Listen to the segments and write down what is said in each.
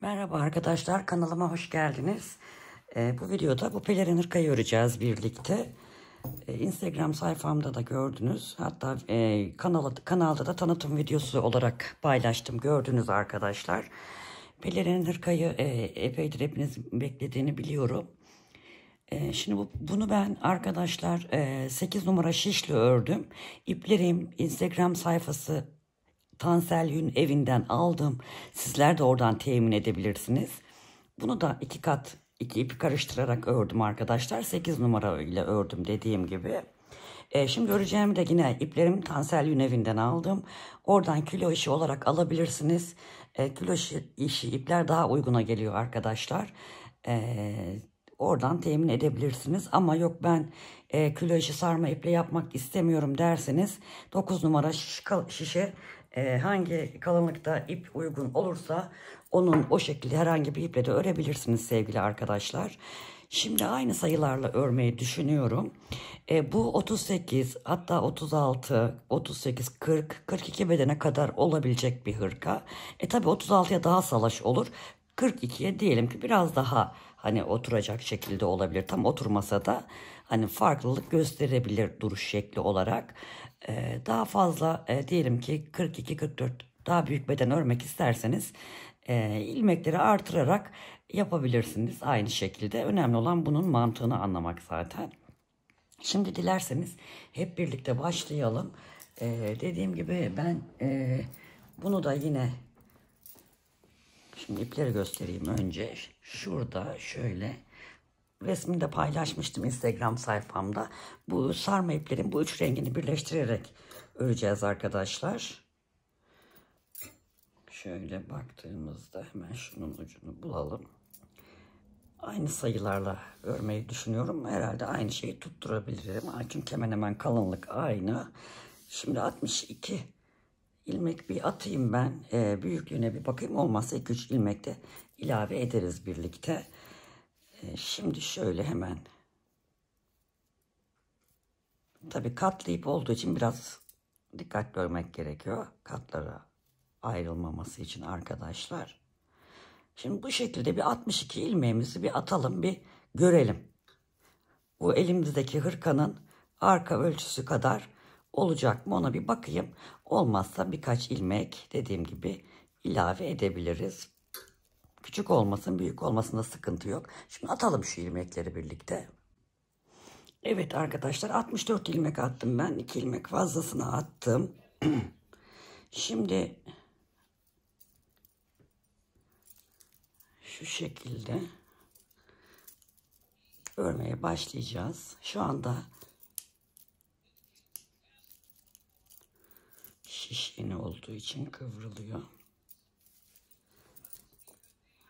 Merhaba arkadaşlar, kanalıma hoş geldiniz. Bu videoda bu pelerin hırkayı öreceğiz birlikte. Instagram sayfamda da gördünüz. Hatta kanalda da tanıtım videosu olarak paylaştım, gördünüz arkadaşlar. Pelerin hırkayı epeydir hepiniz beklediğini biliyorum. Şimdi bunu ben arkadaşlar 8 numara şişle ördüm. İplerim Instagram sayfası Tansel Yün evinden aldım. Sizler de oradan temin edebilirsiniz. Bunu da iki kat iki ipi karıştırarak ördüm arkadaşlar. 8 numara ile ördüm dediğim gibi. Şimdi öreceğimi de yine iplerimi Tansel Yün evinden aldım. Oradan kilo işi olarak alabilirsiniz. Kilo işi ipler daha uyguna geliyor arkadaşlar. Oradan temin edebilirsiniz. Ama yok ben kilo işi sarma iple yapmak istemiyorum derseniz 9 numara şişe hangi kalınlıkta ip uygun olursa onun o şekilde herhangi bir iple de örebilirsiniz sevgili arkadaşlar. Şimdi aynı sayılarla örmeyi düşünüyorum. Bu 38 hatta 36, 38, 40, 42 bedene kadar olabilecek bir hırka. Tabi 36'ya daha salaş olur. 42'ye diyelim ki biraz daha hani oturacak şekilde olabilir. Tam oturmasa da hani farklılık gösterebilir duruş şekli olarak. Daha fazla diyelim ki 42-44 daha büyük beden örmek isterseniz ilmekleri artırarak yapabilirsiniz aynı şekilde. Önemli olan bunun mantığını anlamak zaten. Şimdi dilerseniz hep birlikte başlayalım. Dediğim gibi ben bunu da yine şimdi ipleri göstereyim önce. Şurada şöyle resmini de paylaşmıştım Instagram sayfamda. Bu sarma iplerin bu üç rengini birleştirerek öreceğiz arkadaşlar. Şöyle baktığımızda hemen şunun ucunu bulalım. Aynı sayılarla örmeyi düşünüyorum. Herhalde aynı şeyi tutturabilirim. Çünkü hemen hemen kalınlık aynı. Şimdi 62 ilmek bir atayım ben. Büyüklüğüne bir bakayım. Olmazsa 2-3 ilmek de ilave ederiz birlikte. Şimdi şöyle hemen. Tabii katlı ip olduğu için biraz dikkatli örmek gerekiyor. Katlara ayrılmaması için arkadaşlar. Şimdi bu şekilde bir 62 ilmeğimizi bir atalım, bir görelim. Bu elimizdeki hırkanın arka ölçüsü kadar olacak mı ona bir bakayım. Olmazsa birkaç ilmek dediğim gibi ilave edebiliriz. Küçük olmasın, büyük olmasında sıkıntı yok. Şimdi atalım şu ilmekleri birlikte. Evet arkadaşlar 64 ilmek attım ben. 2 ilmek fazlasını attım. Şimdi şu şekilde örmeye başlayacağız. Şu anda şiş yeni olduğu için kıvrılıyor.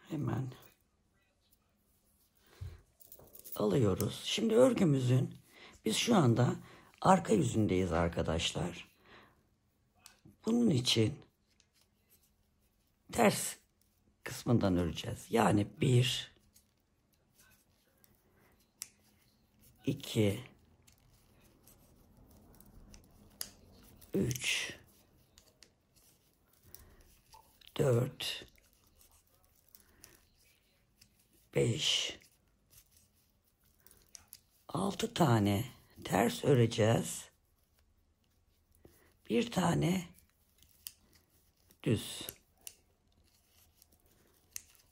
Hemen alıyoruz. Şimdi örgümüzün biz şu anda arka yüzündeyiz arkadaşlar. Bunun için ters kısmından öreceğiz. Yani 1 2 3 4 5 6 tane ters öreceğiz. Bir tane düz.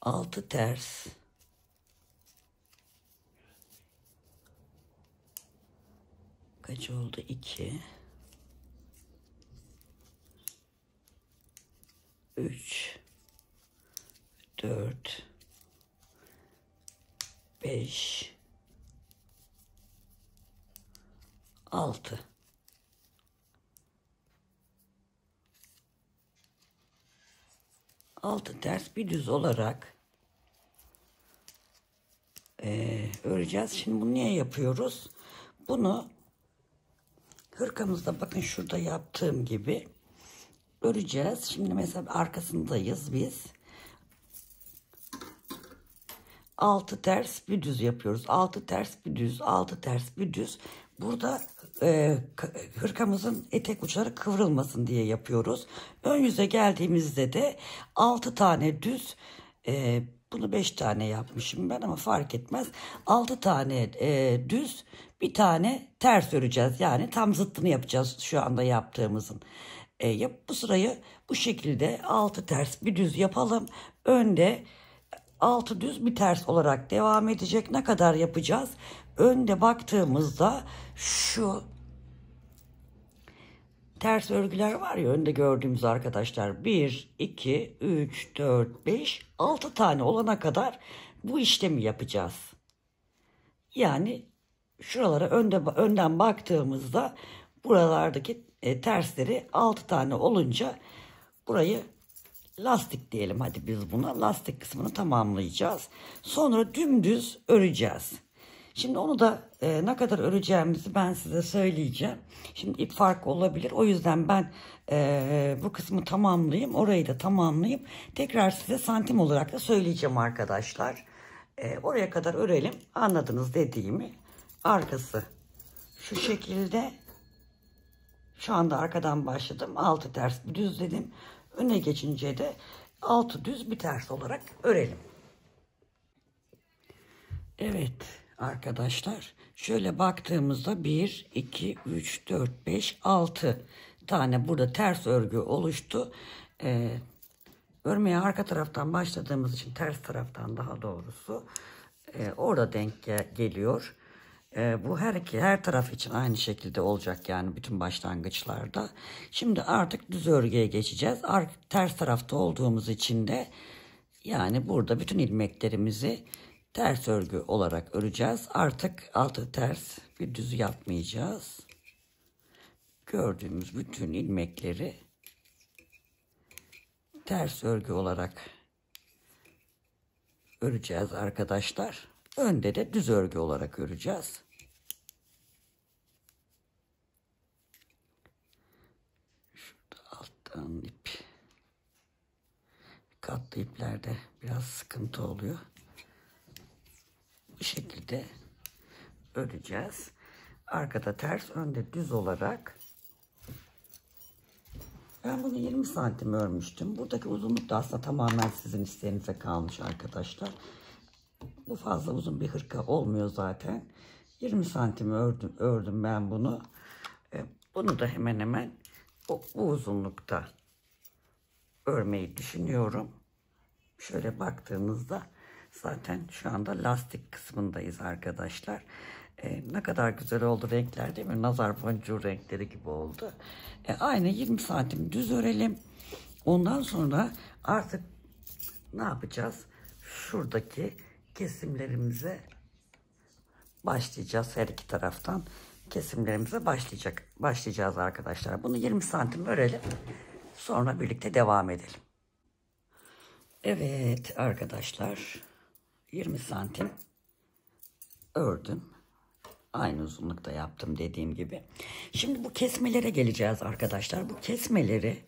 6 ters. Kaç oldu? 2 3 4 5 6 6 ters bir düz olarak öreceğiz. Şimdi bunu niye yapıyoruz? Bunu hırkamızda bakın şurada yaptığım gibi öreceğiz. Şimdi mesela arkasındayız biz. 6 ters bir düz yapıyoruz. 6 ters bir düz, 6 ters bir düz. Burada hırkamızın etek uçları kıvrılmasın diye yapıyoruz. Ön yüze geldiğimizde de 6 tane düz Bunu 5 tane yapmışım ben ama fark etmez. 6 tane düz, bir tane ters öreceğiz. Yani tam zıttını yapacağız şu anda yaptığımızın. Bu sırayı bu şekilde 6 ters bir düz yapalım. Önde 6 düz bir ters olarak devam edecek. Ne kadar yapacağız? Önde baktığımızda şu ters örgüler var ya önde gördüğümüz arkadaşlar. 1, 2, 3, 4, 5, 6 tane olana kadar bu işlemi yapacağız. Yani şuralara önden baktığımızda buralardaki tersleri 6 tane olunca burayı lastik diyelim, hadi biz buna lastik kısmını tamamlayacağız. Sonra dümdüz öreceğiz. Şimdi onu da ne kadar öreceğimizi ben size söyleyeceğim. Şimdi ip farkı olabilir. O yüzden ben bu kısmı tamamlayayım. Orayı da tamamlayayım. Tekrar size santim olarak da söyleyeceğim arkadaşlar. Oraya kadar örelim. Anladınız dediğimi. Arkası şu şekilde. Şu anda arkadan başladım. 6 ters bir düz dedim. Öne geçince de 6 düz bir ters olarak örelim. Evet arkadaşlar, şöyle baktığımızda 1, 2, 3, 4, 5, 6 tane burada ters örgü oluştu. Örmeye arka taraftan başladığımız için ters taraftan daha doğrusu orada denk geliyor. Bu her taraf için aynı şekilde olacak yani bütün başlangıçlarda. Şimdi artık düz örgüye geçeceğiz. Ters tarafta olduğumuz için de yani burada bütün ilmeklerimizi ters örgü olarak öreceğiz. Artık altı ters bir düz yapmayacağız. Gördüğümüz bütün ilmekleri ters örgü olarak öreceğiz arkadaşlar. Önde de düz örgü olarak öreceğiz. Şurada alttan ip. Katlı iplerde biraz sıkıntı oluyor. Bu şekilde öreceğiz. Arkada ters, önde düz olarak. Ben bunu 20 santim örmüştüm. Buradaki uzunluk da aslında tamamen sizin isteğinize kalmış arkadaşlar. Bu fazla uzun bir hırka olmuyor zaten. 20 santim ördüm ben bunu. Bunu da hemen hemen bu uzunlukta örmeyi düşünüyorum. Şöyle baktığınızda zaten şu anda lastik kısmındayız arkadaşlar. Ne kadar güzel oldu renkler, değil mi? Nazar boncuğu renkleri gibi oldu. Aynı 20 santim düz örelim. Ondan sonra artık ne yapacağız? Şuradaki kesimlerimize başlayacağız. Her iki taraftan kesimlerimize başlayacağız arkadaşlar. Bunu 20 santim örelim. Sonra birlikte devam edelim. Evet arkadaşlar, 20 santim ördüm. Aynı uzunlukta yaptım dediğim gibi. Şimdi bu kesmelere geleceğiz arkadaşlar. Bu kesmeleri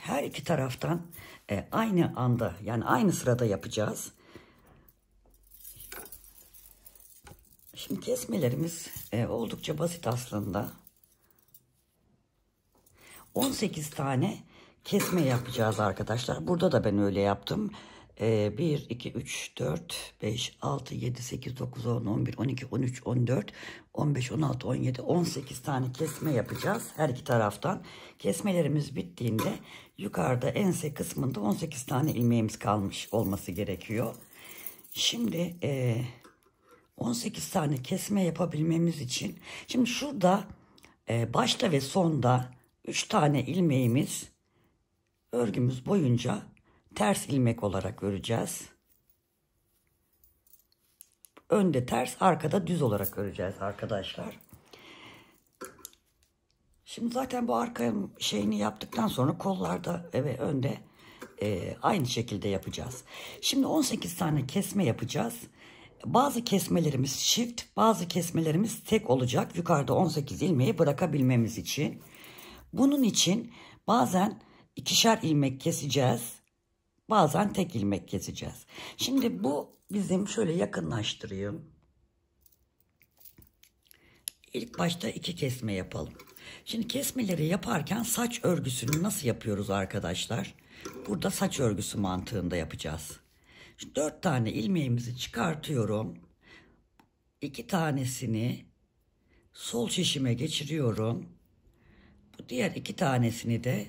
her iki taraftan aynı anda, yani aynı sırada yapacağız. Şimdi kesmelerimiz oldukça basit aslında. 18 tane kesme yapacağız arkadaşlar. Burada da ben öyle yaptım. 1, 2, 3, 4, 5, 6, 7, 8, 9, 10, 11, 12, 13, 14, 15, 16, 17, 18 tane kesme yapacağız her iki taraftan. Kesmelerimiz bittiğinde yukarıda ense kısmında 18 tane ilmeğimiz kalmış olması gerekiyor. Şimdi 18 tane kesme yapabilmemiz için, şimdi şurada başta ve sonda 3 tane ilmeğimiz örgümüz boyunca ters ilmek olarak öreceğiz. Önde ters, arkada düz olarak öreceğiz arkadaşlar. Şimdi zaten bu arka şeyini yaptıktan sonra kollarda ve önde aynı şekilde yapacağız. Şimdi 18 tane kesme yapacağız. Bazı kesmelerimiz çift, bazı kesmelerimiz tek olacak. Yukarıda 18 ilmeği bırakabilmemiz için. Bunun için bazen ikişer ilmek keseceğiz. Bazen tek ilmek keseceğiz. Şimdi bu bizim, şöyle yakınlaştırayım. İlk başta 2 kesme yapalım. Şimdi kesmeleri yaparken saç örgüsünü nasıl yapıyoruz arkadaşlar? Burada saç örgüsü mantığında yapacağız. Şimdi 4 tane ilmeğimizi çıkartıyorum. 2 tanesini sol şişime geçiriyorum. Bu diğer 2 tanesini de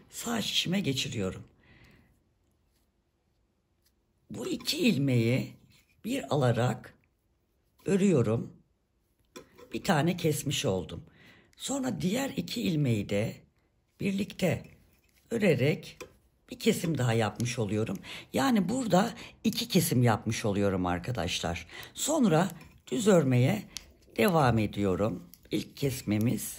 sağ şişime geçiriyorum. Bu 2 ilmeği bir alarak örüyorum. Bir tane kesmiş oldum. Sonra diğer 2 ilmeği de birlikte örerek bir kesim daha yapmış oluyorum. Yani burada 2 kesim yapmış oluyorum arkadaşlar. Sonra düz örmeye devam ediyorum. İlk kesmemiz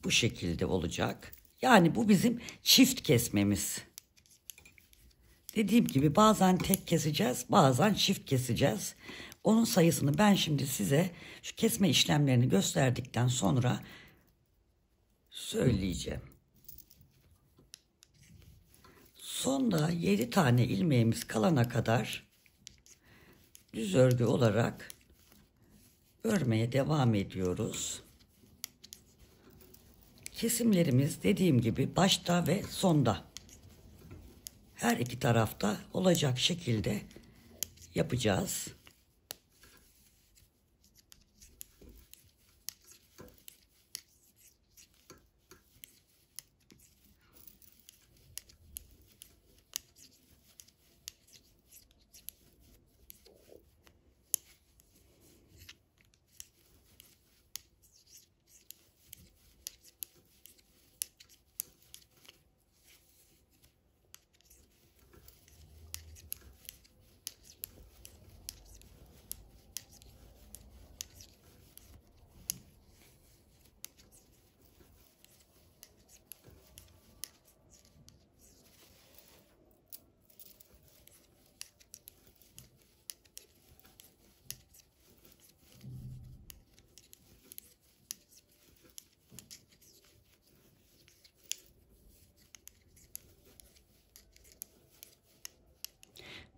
bu şekilde olacak. Yani bu bizim çift kesmemiz. Dediğim gibi bazen tek keseceğiz, bazen çift keseceğiz. Onun sayısını ben şimdi size şu kesme işlemlerini gösterdikten sonra söyleyeceğim. Sonda 7 tane ilmeğimiz kalana kadar düz örgü olarak örmeye devam ediyoruz. Kesimlerimiz dediğim gibi başta ve sonda her iki tarafta olacak şekilde yapacağız.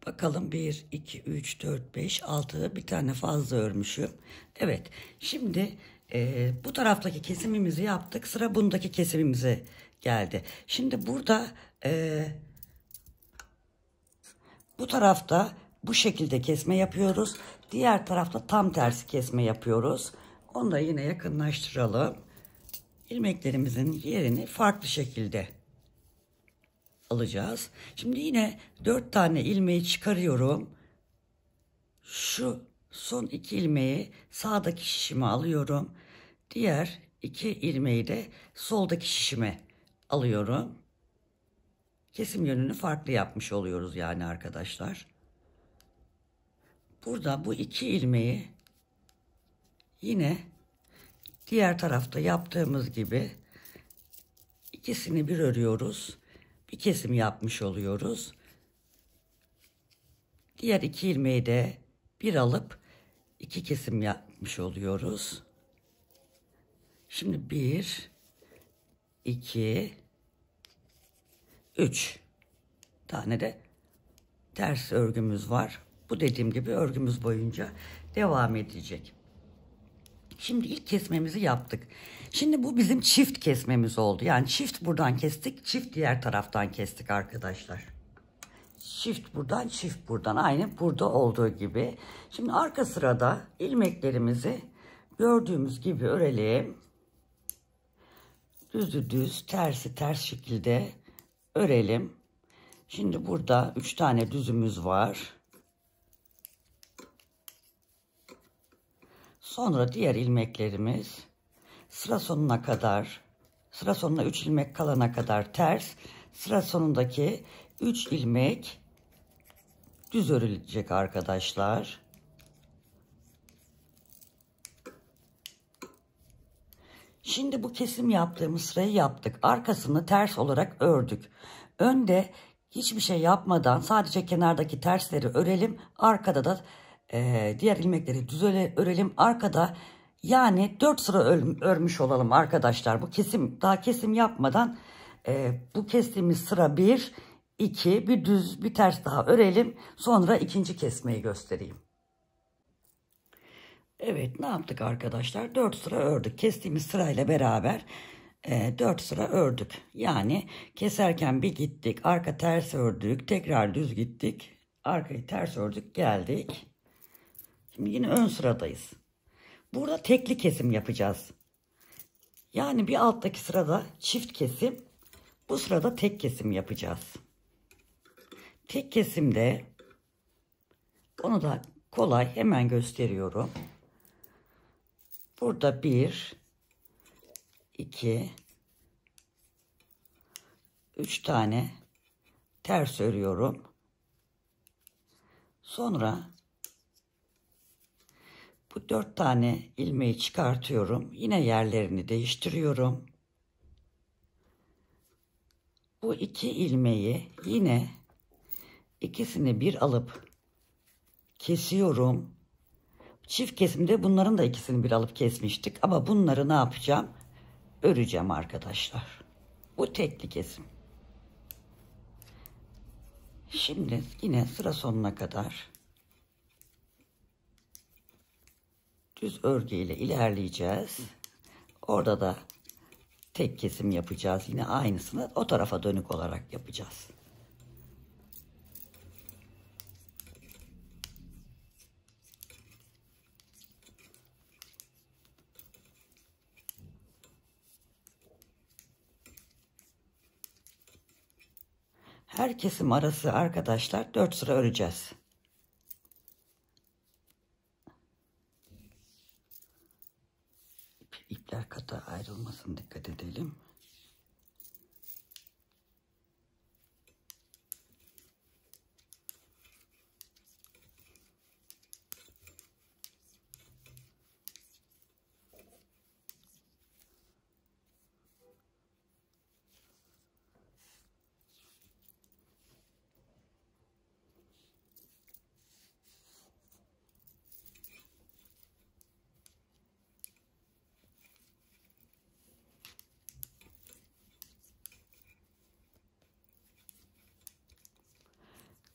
Bakalım 1, 2, 3, 4, 5, 6 bir tane fazla örmüşüm. Evet şimdi bu taraftaki kesimimizi yaptık. Sıra bundaki kesimimize geldi. Şimdi burada bu tarafta bu şekilde kesme yapıyoruz. Diğer tarafta tam tersi kesme yapıyoruz. Onu da yine yakınlaştıralım. İlmeklerimizin yerini farklı şekilde alacağız. Şimdi yine 4 tane ilmeği çıkarıyorum. Şu son 2 ilmeği sağdaki şişime alıyorum. Diğer 2 ilmeği de soldaki şişime alıyorum. Kesim yönünü farklı yapmış oluyoruz yani arkadaşlar. Burada bu 2 ilmeği yine diğer tarafta yaptığımız gibi ikisini bir örüyoruz. Bir kesim yapmış oluyoruz. Diğer 2 ilmeği de bir alıp 2 kesim yapmış oluyoruz. Şimdi 1, 2, 3 tane de ters örgümüz var. Bu dediğim gibi örgümüz boyunca devam edecek. Şimdi ilk kesmemizi yaptık. Şimdi bu bizim çift kesmemiz oldu. Yani çift buradan kestik, çift diğer taraftan kestik arkadaşlar. Çift buradan, çift buradan. Aynı burada olduğu gibi. Şimdi arka sırada ilmeklerimizi gördüğümüz gibi örelim. Düzü düz, tersi ters şekilde örelim. Şimdi burada 3 tane düzümüz var. Sonra diğer ilmeklerimiz sıra sonuna kadar, sıra sonuna 3 ilmek kalana kadar ters, sıra sonundaki 3 ilmek düz örülecek arkadaşlar. Şimdi bu kesim yaptığımız sırayı yaptık. Arkasını ters olarak ördük. Önde hiçbir şey yapmadan sadece kenardaki tersleri örelim. Arkada da diğer ilmekleri düz örelim. Arkada yani 4 sıra örmüş olalım arkadaşlar. Bu kesim daha kesim yapmadan bu kestiğimiz sıra 1, 2 bir düz bir ters daha örelim. Sonra ikinci kesmeyi göstereyim. Evet, ne yaptık arkadaşlar? 4 sıra ördük. Kestiğimiz sırayla beraber 4 sıra ördük. Yani keserken bir gittik, arka ters ördük, tekrar düz gittik, arkayı ters ördük, geldik. Şimdi yine ön sıradayız. Burada tekli kesim yapacağız. Yani bir alttaki sırada çift kesim, bu sırada tek kesim yapacağız. Tek kesimde onu da kolay, hemen gösteriyorum. Burada 1, 2, 3 tane ters örüyorum. Sonra bu 4 tane ilmeği çıkartıyorum. Yine yerlerini değiştiriyorum. Bu 2 ilmeği yine ikisini bir alıp kesiyorum. Çift kesimde bunların da ikisini bir alıp kesmiştik. Ama bunları ne yapacağım? Öreceğim arkadaşlar. Bu tekli kesim. Şimdi yine sıra sonuna kadar düz örgü ile ilerleyeceğiz. Orada da tek kesim yapacağız. Yine aynısını o tarafa dönük olarak yapacağız. Her kesim arası arkadaşlar 4 sıra öreceğiz. İpler kata ayrılmasın, dikkat edelim.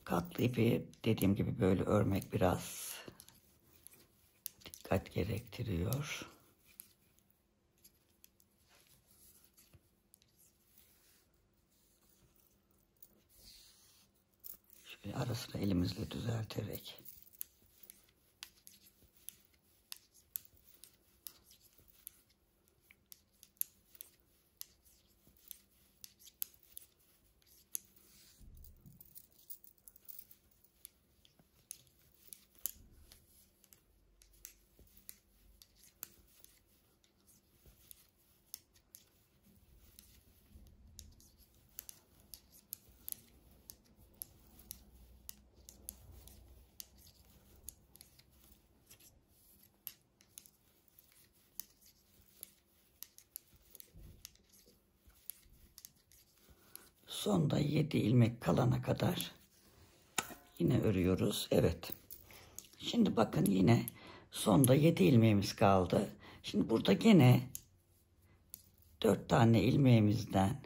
Katlı ipi dediğim gibi böyle örmek biraz dikkat gerektiriyor. Şöyle ara sıra elimizle düzelterek. Sonda 7 ilmek kalana kadar yine örüyoruz. Evet. Şimdi bakın yine sonda 7 ilmeğimiz kaldı. Şimdi burada gene 4 tane ilmeğimizden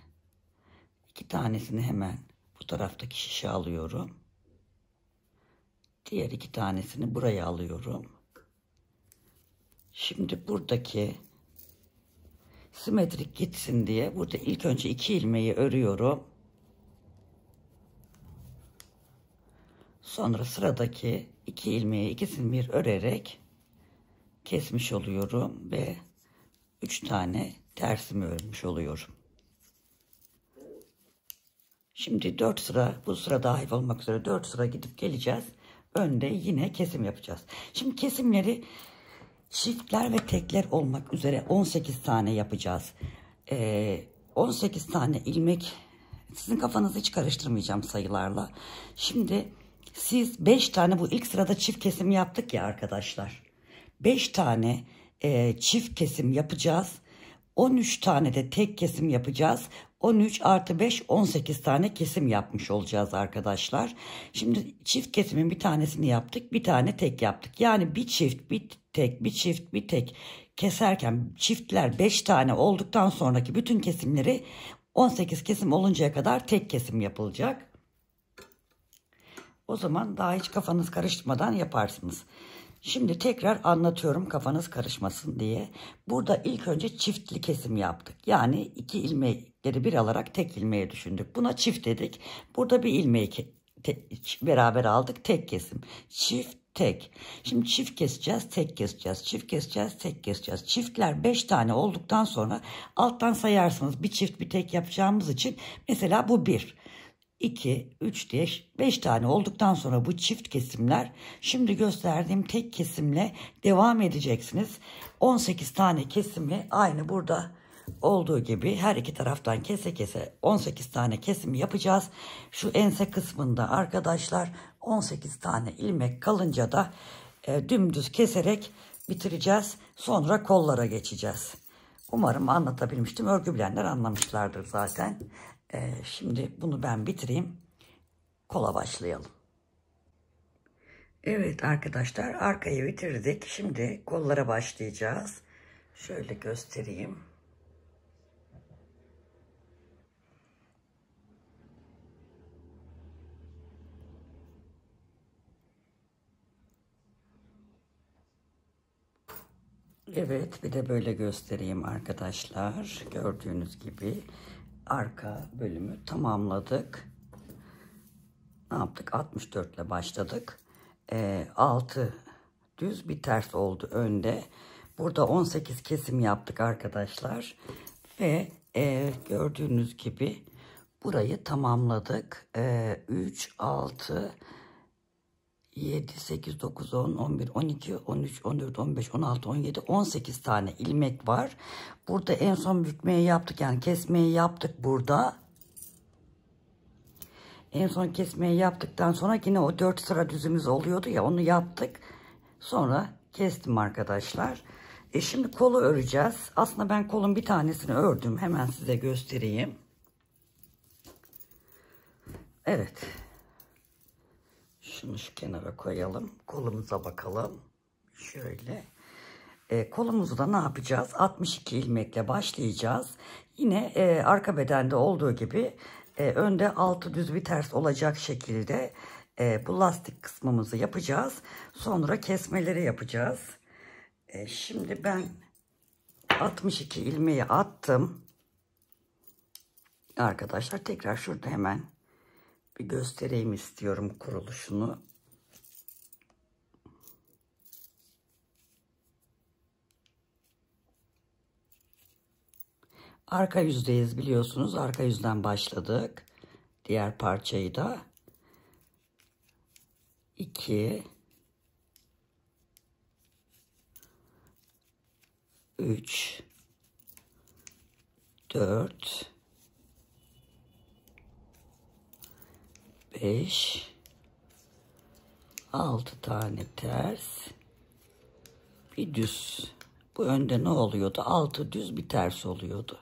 2 tanesini hemen bu taraftaki şişe alıyorum. Diğer 2 tanesini buraya alıyorum. Şimdi buradaki simetrik gitsin diye burada ilk önce 2 ilmeği örüyorum. Sonra sıradaki 2 ilmeği ikisini bir örerek kesmiş oluyorum ve 3 tane tersimi örmüş oluyorum. Şimdi 4 sıra, bu sıra dahil olmak üzere 4 sıra gidip geleceğiz. Önde yine kesim yapacağız. Şimdi kesimleri çiftler ve tekler olmak üzere 18 tane yapacağız. 18 tane ilmek, sizin kafanızı hiç karıştırmayacağım sayılarla. Şimdi siz 5 tane, bu ilk sırada çift kesim yaptık ya arkadaşlar. 5 tane çift kesim yapacağız. 13 tane de tek kesim yapacağız. 13 artı 5 18 tane kesim yapmış olacağız arkadaşlar. Şimdi çift kesimin bir tanesini yaptık. Bir tane tek yaptık. Yani bir çift, bir tek, bir çift, bir tek keserken çiftler 5 tane olduktan sonraki bütün kesimleri 18 kesim oluncaya kadar tek kesim yapılacak. O zaman daha hiç kafanız karıştırmadan yaparsınız. Şimdi tekrar anlatıyorum kafanız karışmasın diye. Burada ilk önce çiftli kesim yaptık. Yani 2 ilmekleri bir alarak tek ilmeğe düşündük. Buna çift dedik. Burada bir ilmeği beraber aldık. Tek kesim. Çift, tek. Şimdi çift keseceğiz, tek keseceğiz. Çift keseceğiz, tek keseceğiz. Çiftler 5 tane olduktan sonra alttan sayarsınız. Bir çift bir tek yapacağımız için mesela bu 1. 2, 3 diye 5 tane olduktan sonra bu çift kesimler, şimdi gösterdiğim tek kesimle devam edeceksiniz. 18 tane kesimi aynı burada olduğu gibi her iki taraftan kese kese 18 tane kesim yapacağız. Şu ense kısmında arkadaşlar 18 tane ilmek kalınca da dümdüz keserek bitireceğiz. Sonra kollara geçeceğiz. Umarım anlatabilmiştim. Örgü bilenler anlamışlardır zaten. Şimdi bunu ben bitireyim. Kola başlayalım. Evet arkadaşlar, arkayı bitirdik. Şimdi kollara başlayacağız. Şöyle göstereyim. Evet, bir de böyle göstereyim arkadaşlar. Gördüğünüz gibi arka bölümü tamamladık. Ne yaptık? 64 ile başladık. 6 düz bir ters oldu önde. Burada 18 kesim yaptık arkadaşlar. Ve gördüğünüz gibi burayı tamamladık. 3, 6, 7, 8, 9, 10, 11, 12, 13, 14, 15, 16, 17, 18 tane ilmek var. Burada en son bükmeyi yaptık. Yani kesmeyi yaptık burada. En son kesmeyi yaptıktan sonra yine o 4 sıra düzümüz oluyordu ya, onu yaptık. Sonra kestim arkadaşlar. Şimdi kolu öreceğiz. Aslında ben kolun bir tanesini ördüm. Hemen size göstereyim. Evet. Şunu şu kenara koyalım. Kolumuza bakalım. Şöyle. Kolumuzu da ne yapacağız? 62 ilmekle başlayacağız. Yine arka bedende olduğu gibi önde 6 düz bir ters olacak şekilde bu lastik kısmımızı yapacağız. Sonra kesmeleri yapacağız. Şimdi ben 62 ilmeği attım. Arkadaşlar tekrar şurada hemen bir göstereyim istiyorum kuruluşunu. Arka yüzdeyiz biliyorsunuz. Arka yüzden başladık. Diğer parçayı da 2, 3, 4, 5, 6 tane ters, bir düz. Bu önde ne oluyordu? 6 düz bir ters oluyordu.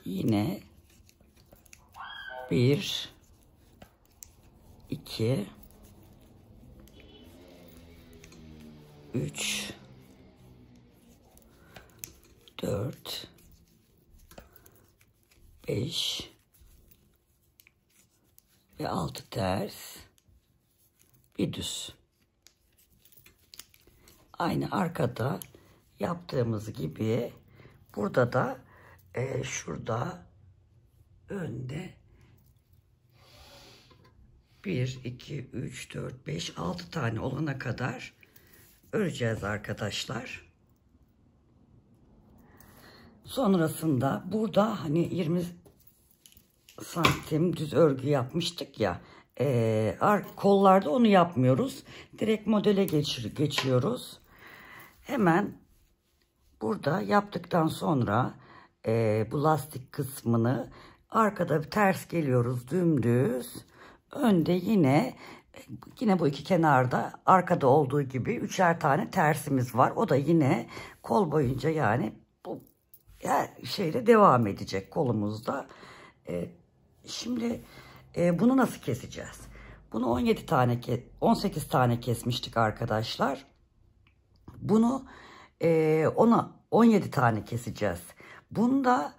Yine 1, 2, 3, 4, 5 ve 6 ters, bir düz. Aynı arkada yaptığımız gibi burada da şurada önde 1, 2, 3, 4, 5, 6 tane olana kadar öreceğiz arkadaşlar. Sonrasında burada hani 20 santim düz örgü yapmıştık ya, kollarda onu yapmıyoruz. Direkt modele geçiyoruz. Hemen burada yaptıktan sonra bu lastik kısmını arkada bir ters geliyoruz dümdüz. Önde yine bu iki kenarda arkada olduğu gibi 3'er tane tersimiz var. O da yine kol boyunca, yani bu şeyle devam edecek kolumuzda. Şimdi bunu nasıl keseceğiz? Bunu 18 tane kesmiştik arkadaşlar. Bunu 17 tane keseceğiz. Bunda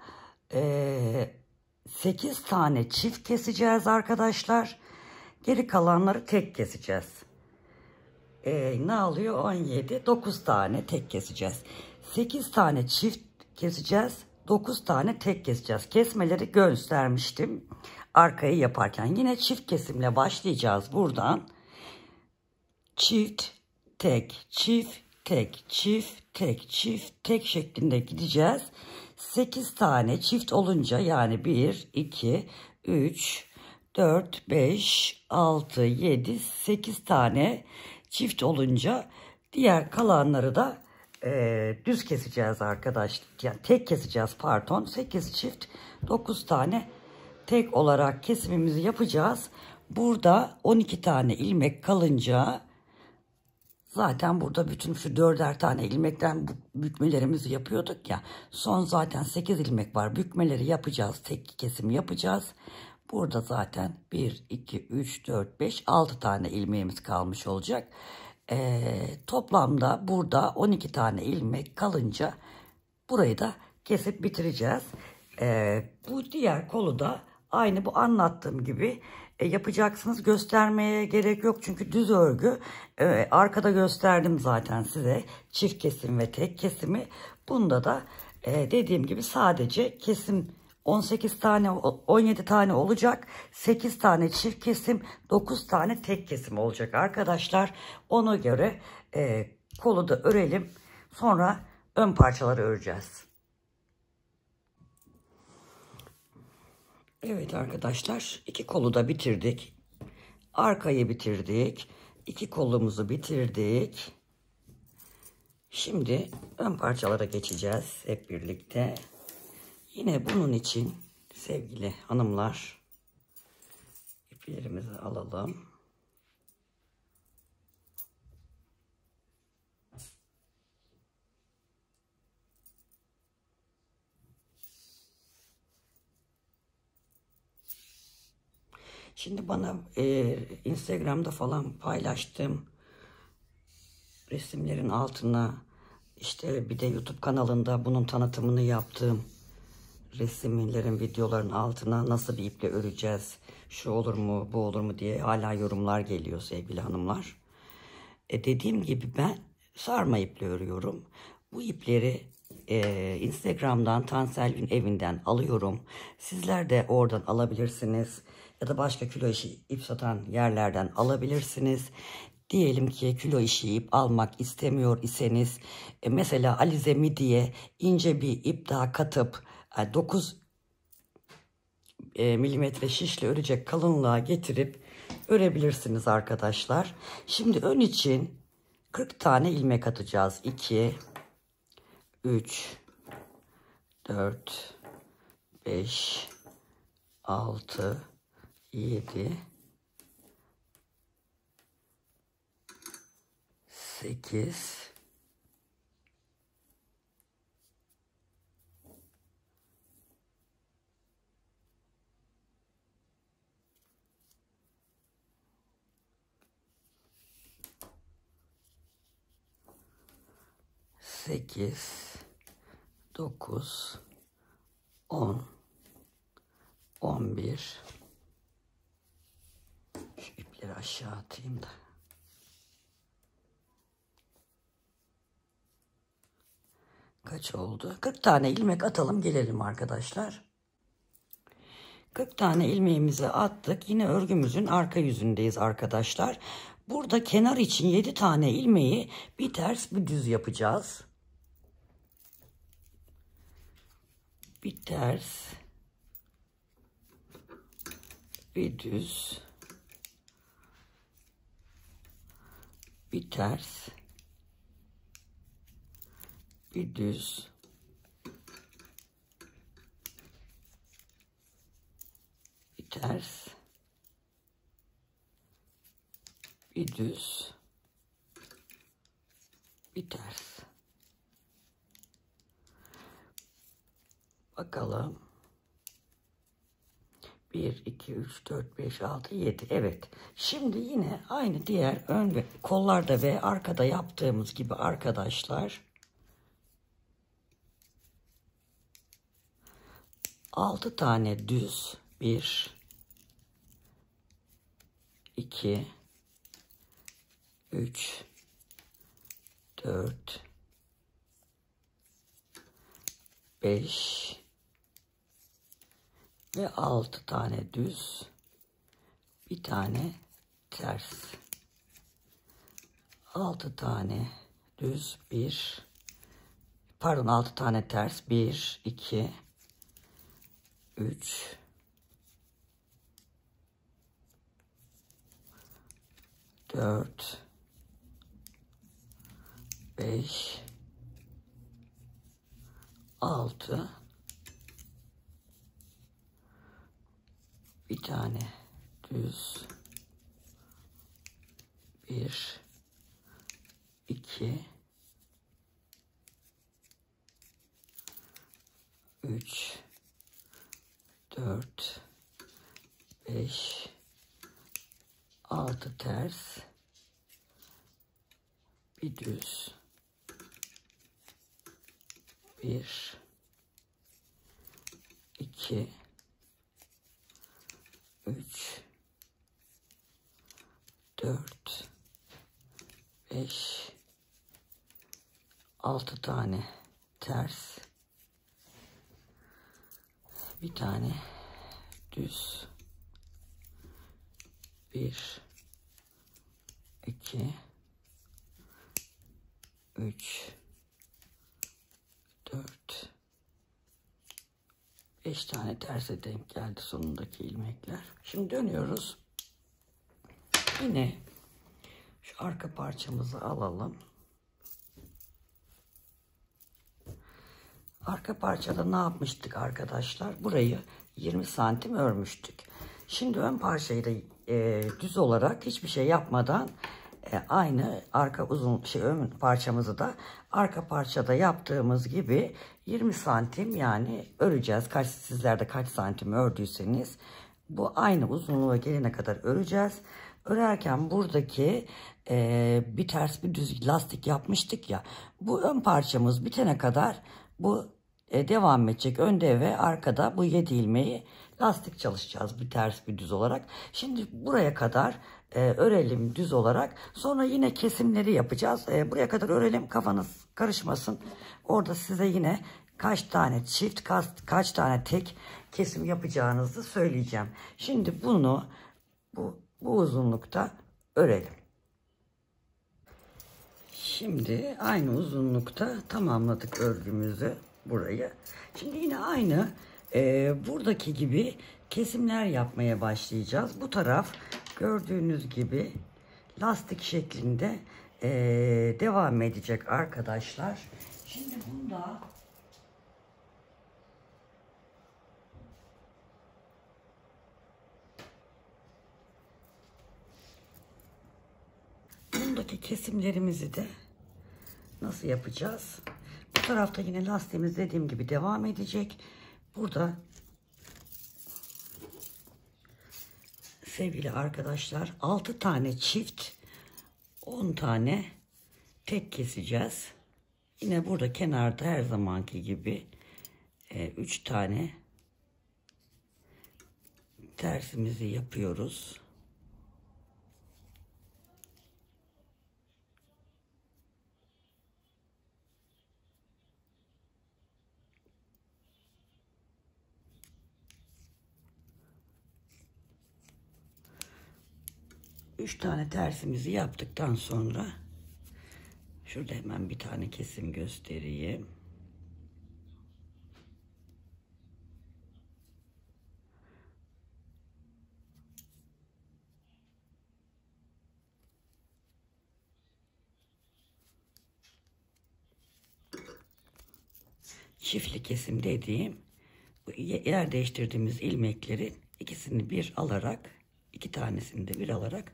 8 tane çift keseceğiz arkadaşlar. Geri kalanları tek keseceğiz. ne alıyor? 17. 9 tane tek keseceğiz. 8 tane çift keseceğiz. 9 tane tek keseceğiz. Kesmeleri göstermiştim arkayı yaparken. Yine çift kesimle başlayacağız buradan. Çift, tek, çift, tek, çift, tek, çift, tek şeklinde gideceğiz. 8 tane çift olunca, yani 1, 2, 3, 4, 5, 6, 7, 8 tane çift olunca diğer kalanları da düz keseceğiz arkadaşlar. Yani tek keseceğiz, pardon. 8 çift, 9 tane tek olarak kesimimizi yapacağız. Burada 12 tane ilmek kalınca, zaten burada bütün şu 4'er tane ilmekten bükmelerimizi yapıyorduk ya. Son zaten 8 ilmek var. Bükmeleri yapacağız. Tek kesim yapacağız. Burada zaten 1, 2, 3, 4, 5, 6 tane ilmeğimiz kalmış olacak. Toplamda burada 12 tane ilmek kalınca burayı da kesip bitireceğiz. Bu diğer kolu da aynı bu anlattığım gibi yapacaksınız. Göstermeye gerek yok çünkü düz örgü. Arkada gösterdim zaten size çift kesim ve tek kesimi. Bunda da dediğim gibi sadece kesim 18 tane 17 tane olacak. 8 tane çift kesim, 9 tane tek kesim olacak arkadaşlar. Ona göre kolu da örelim. Sonra ön parçaları öreceğiz. Evet arkadaşlar, iki kolu da bitirdik. Arkayı bitirdik. İki kolumuzu bitirdik. Şimdi ön parçalara geçeceğiz hep birlikte. Yine bunun için sevgili hanımlar, iplerimizi alalım. Şimdi bana Instagram'da falan paylaştığım resimlerin altına, işte bir de YouTube kanalında bunun tanıtımını yaptığım resimlerin, videoların altına nasıl bir iple öreceğiz, şu olur mu, bu olur mu diye hala yorumlar geliyor sevgili hanımlar. Dediğim gibi ben sarma iple örüyorum. Bu ipleri Instagram'dan, Tansel'in evinden alıyorum. Sizler de oradan alabilirsiniz. Ya da başka kilo işi ip satan yerlerden alabilirsiniz. Diyelim ki kilo işi ip almak istemiyor iseniz, mesela Alize Midi'ye ince bir ip daha katıp 9 milimetre şişle örecek kalınlığa getirip örebilirsiniz arkadaşlar. Şimdi ön için 40 tane ilmek atacağız. 2, 3, 4, 5, 6, 7, 8, 8, 9, 10, 11. Şu ipleri aşağı atayım da. Kaç oldu? 40 tane ilmek atalım gelelim arkadaşlar. 40 tane ilmeğimizi attık. Yine örgümüzün arka yüzündeyiz arkadaşlar. Burada kenar için 7 tane ilmeği bir ters bir düz yapacağız. Bir ters, bir düz, bir ters, bir düz, bir ters, bir düz, bir ters. Bakalım. 1, 2, 3, 4, 5, 6, 7. Evet. Şimdi yine aynı diğer ön ve kollarda ve arkada yaptığımız gibi arkadaşlar, 6 tane düz, 1, 2, 3, 4, 5 ve 6 tane düz, bir tane ters. 6 tane düz, 6 tane ters, 1, 2, 3, 4, 5, 6, bir tane düz, 1, 2, 3, 4, 5, 6 ters, bir düz, 1, 2, 3, 4, 5, 6 tane ters, bir tane düz, 1, 2, 3, 4, 5 tane terse denk geldi sonundaki ilmekler. Şimdi dönüyoruz. Yine şu arka parçamızı alalım. Arka parçada ne yapmıştık arkadaşlar? Burayı 20 santim örmüştük. Şimdi ön parçayı da düz olarak hiçbir şey yapmadan aynı arka ön parçamızı da arka parçada yaptığımız gibi 20 santim yani öreceğiz. Sizler de kaç santim ördüyseniz bu aynı uzunluğa gelene kadar öreceğiz. Örerken buradaki bir ters bir düz lastik yapmıştık ya, bu ön parçamız bitene kadar bu devam edecek. Önde ve arkada bu 7 ilmeği lastik çalışacağız bir ters bir düz olarak. Şimdi buraya kadar örelim düz olarak. Sonra yine kesimleri yapacağız. Buraya kadar örelim, kafanız karışmasın. Orada size yine kaç tane çift, kaç tane tek kesim yapacağınızı söyleyeceğim. Şimdi bunu bu uzunlukta örelim. Şimdi aynı uzunlukta tamamladık örgümüzü burayı. Şimdi yine aynı buradaki gibi kesimler yapmaya başlayacağız. Bu taraf gördüğünüz gibi lastik şeklinde devam edecek arkadaşlar. Şimdi bundaki kesimlerimizi de nasıl yapacağız? Bu tarafta yine lastiğimiz dediğim gibi devam edecek. Burada sevgili arkadaşlar 6 tane çift, 10 tane tek keseceğiz. Yine burada kenarda her zamanki gibi 3 tane tersimizi yapıyoruz. Üç tane tersimizi yaptıktan sonra şurada hemen bir tane kesim göstereyim. Çiftli kesim dediğim bu yer değiştirdiğimiz ilmeklerin ikisini bir alarak, iki tanesini de bir alarak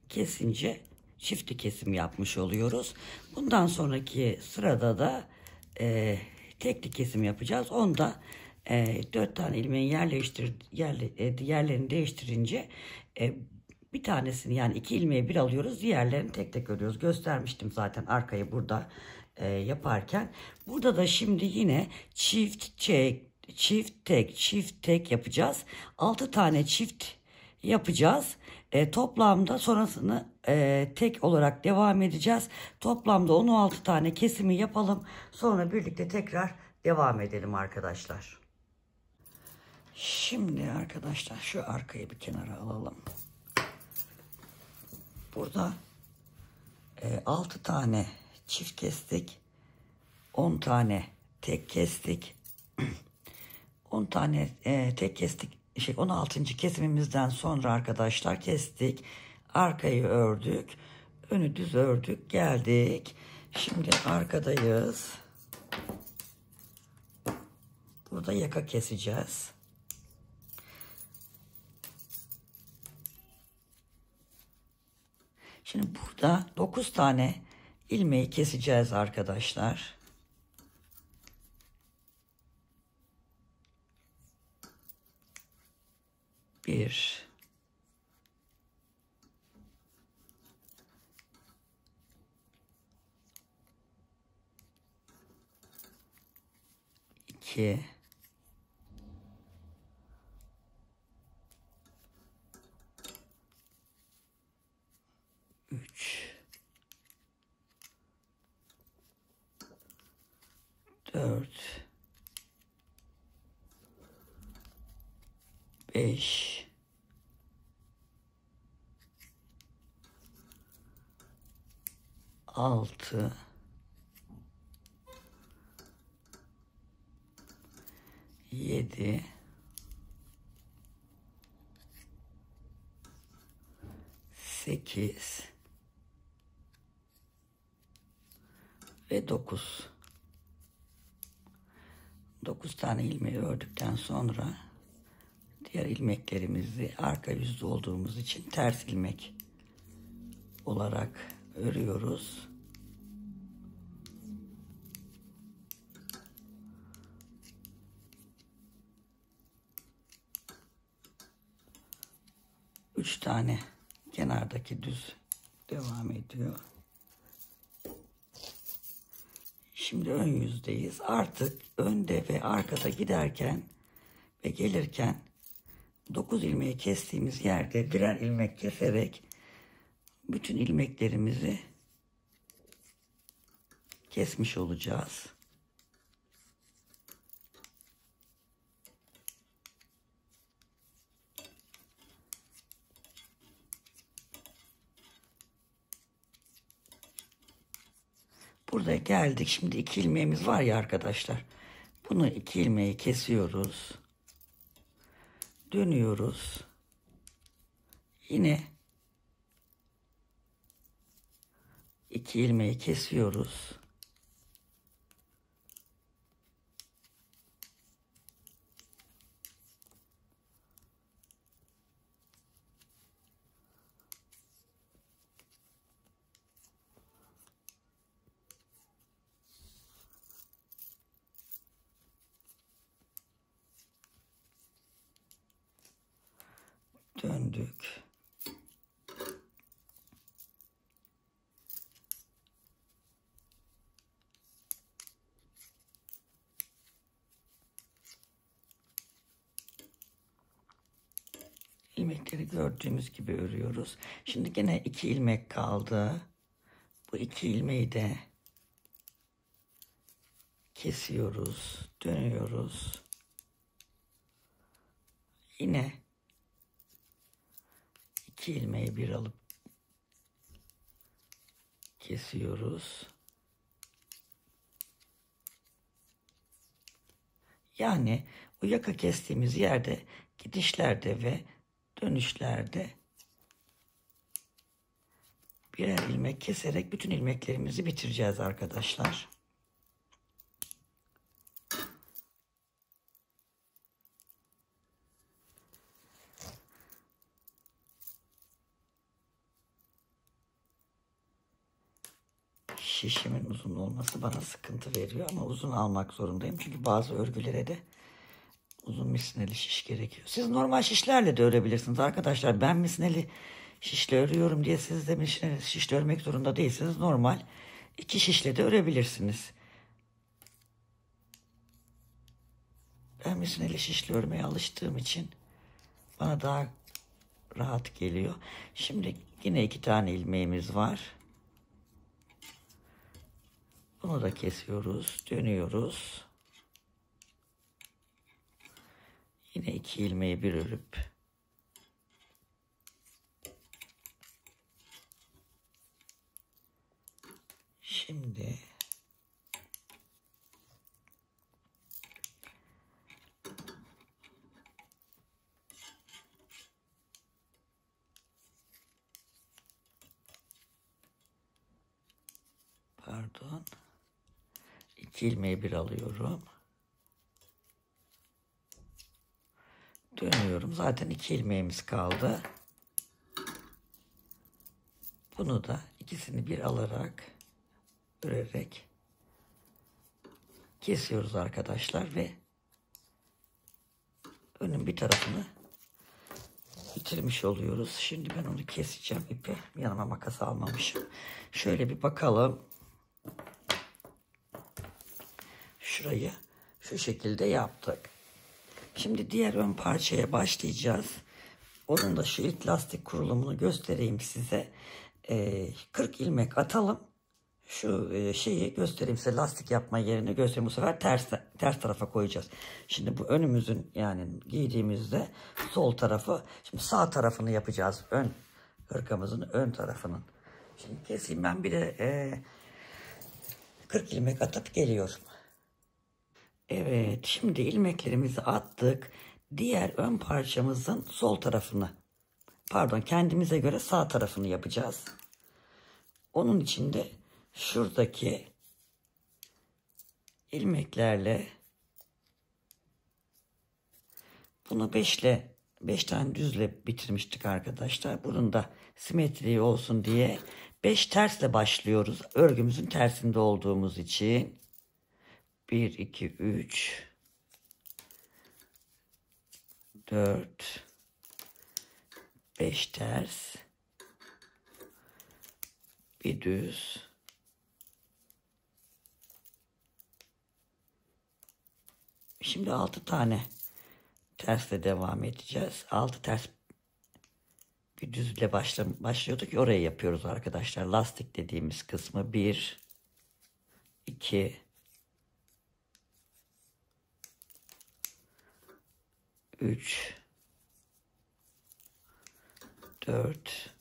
kesince çiftli kesim yapmış oluyoruz. Bundan sonraki sırada da tekli kesim yapacağız. Onda 4 tane ilmeğin yerlerini değiştirince bir tanesini yani 2 ilmeği bir alıyoruz. Diğerlerini tek tek örüyoruz. Göstermiştim zaten arkayı burada yaparken. Burada da şimdi yine çift tek yapacağız. 6 tane çift yapacağız. Toplamda sonrasını tek olarak devam edeceğiz. Toplamda 16 tane kesimi yapalım. Sonra birlikte tekrar devam edelim arkadaşlar. Şimdi arkadaşlar şu arkayı bir kenara alalım. Burada 6 tane çift kestik. 10 tane tek kestik. 10 tane tek kestik. 16. kesimimizden sonra arkadaşlar kestik. Arkayı ördük. Önü düz ördük. Geldik. Şimdi arkadayız. Burada yaka keseceğiz. Şimdi burada 9 tane ilmeği keseceğiz arkadaşlar. Bir, iki, üç, dört, beş, 6, 7, 8 ve 9. 9 tane ilmeği ördükten sonra diğer ilmeklerimizi arka yüzde olduğumuz için ters ilmek olarak örüyoruz. Üç tane kenardaki düz devam ediyor. Şimdi ön yüzdeyiz. Artık önde ve arkada giderken ve gelirken 9 ilmeği kestiğimiz yerde birer ilmek keserek bütün ilmeklerimizi kesmiş olacağız. Burada geldik. Şimdi 2 ilmeğimiz var ya arkadaşlar. Bunu 2 ilmeği kesiyoruz. Dönüyoruz. Yine 2 ilmeği kesiyoruz. Döndük. İlmekleri gördüğümüz gibi örüyoruz. Şimdi gene 2 ilmek kaldı. Bu 2 ilmeği de kesiyoruz, dönüyoruz. Yine 2 ilmeği bir alıp kesiyoruz. Yani o yaka kestiğimiz yerde gidişlerde ve dönüşlerde birer ilmek keserek bütün ilmeklerimizi bitireceğiz arkadaşlar. Şişimin uzun olması bana sıkıntı veriyor ama uzun almak zorundayım. Çünkü bazı örgülere de uzun misneli şiş gerekiyor. Siz normal şişlerle de örebilirsiniz arkadaşlar. Ben misneli şişle örüyorum diye siz de misneli şişle örmek zorunda değilsiniz. Normal 2 şişle de örebilirsiniz. Ben misneli şişle örmeye alıştığım için bana daha rahat geliyor. Şimdi yine 2 tane ilmeğimiz var. Bunu da kesiyoruz, dönüyoruz. Yine 2 ilmeği bir örüp şimdi pardon, 2 ilmeği bir alıyorum. Dönüyorum. Zaten 2 ilmeğimiz kaldı. Bunu da ikisini bir alarak örerek kesiyoruz arkadaşlar ve önün bir tarafını bitirmiş oluyoruz. Şimdi ben onu keseceğim ipi. Yanıma makas almamışım. Şöyle bir bakalım. Şurayı şu şekilde yaptık. Şimdi diğer ön parçaya başlayacağız. Onun da şu ilk lastik kurulumunu göstereyim size. 40 ilmek atalım. Şu şeyi göstereyim size, lastik yapma yerini göstereyim. Bu sefer ters tarafa koyacağız. Şimdi bu önümüzün, yani giydiğimizde sol tarafı, şimdi sağ tarafını yapacağız. Ön hırkamızın ön tarafının. Şimdi keseyim ben, bir de 40 ilmek atıp geliyorum. Evet, şimdi ilmeklerimizi attık. Diğer ön parçamızın sol tarafını, pardon, kendimize göre sağ tarafını yapacağız. Onun için de şuradaki ilmeklerle bunu 5 tane düzle bitirmiştik arkadaşlar. Bunun da simetri olsun diye 5 tersle başlıyoruz. Örgümüzün tersinde olduğumuz için 1 2 3 4 5 ters, bir düz, şimdi 6 tane tersle devam edeceğiz. 6 ters bir düzle başlıyorduk. Orayı yapıyoruz arkadaşlar. Lastik dediğimiz kısmı 1 2 3 4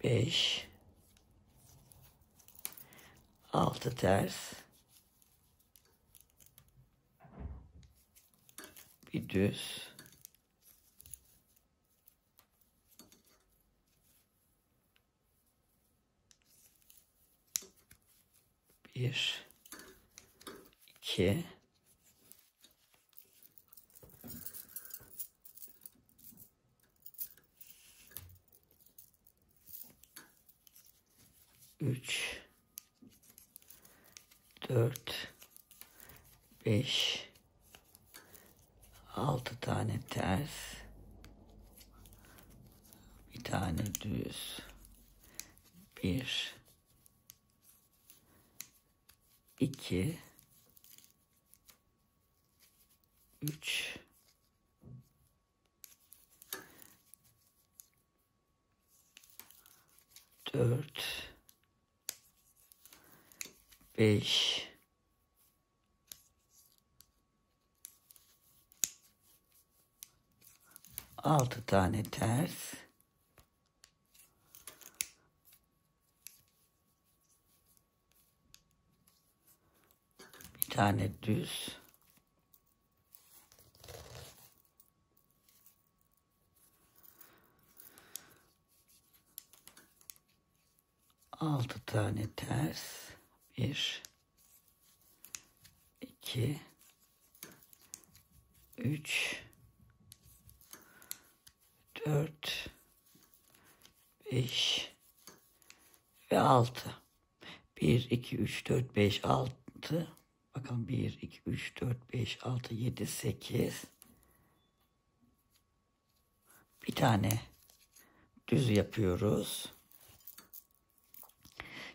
5 6 ters, bir düz, bir 2 3 4 5 6 tane ters, bir tane düz, 1 2 3 4 5 6 tane ters, bir tane düz, 6 tane ters, 1 2 3 4 5 ve 6. 1 2 3 4 5 6. Bakalım, 1 2 3 4 5 6 7 8. Bir tane düz yapıyoruz.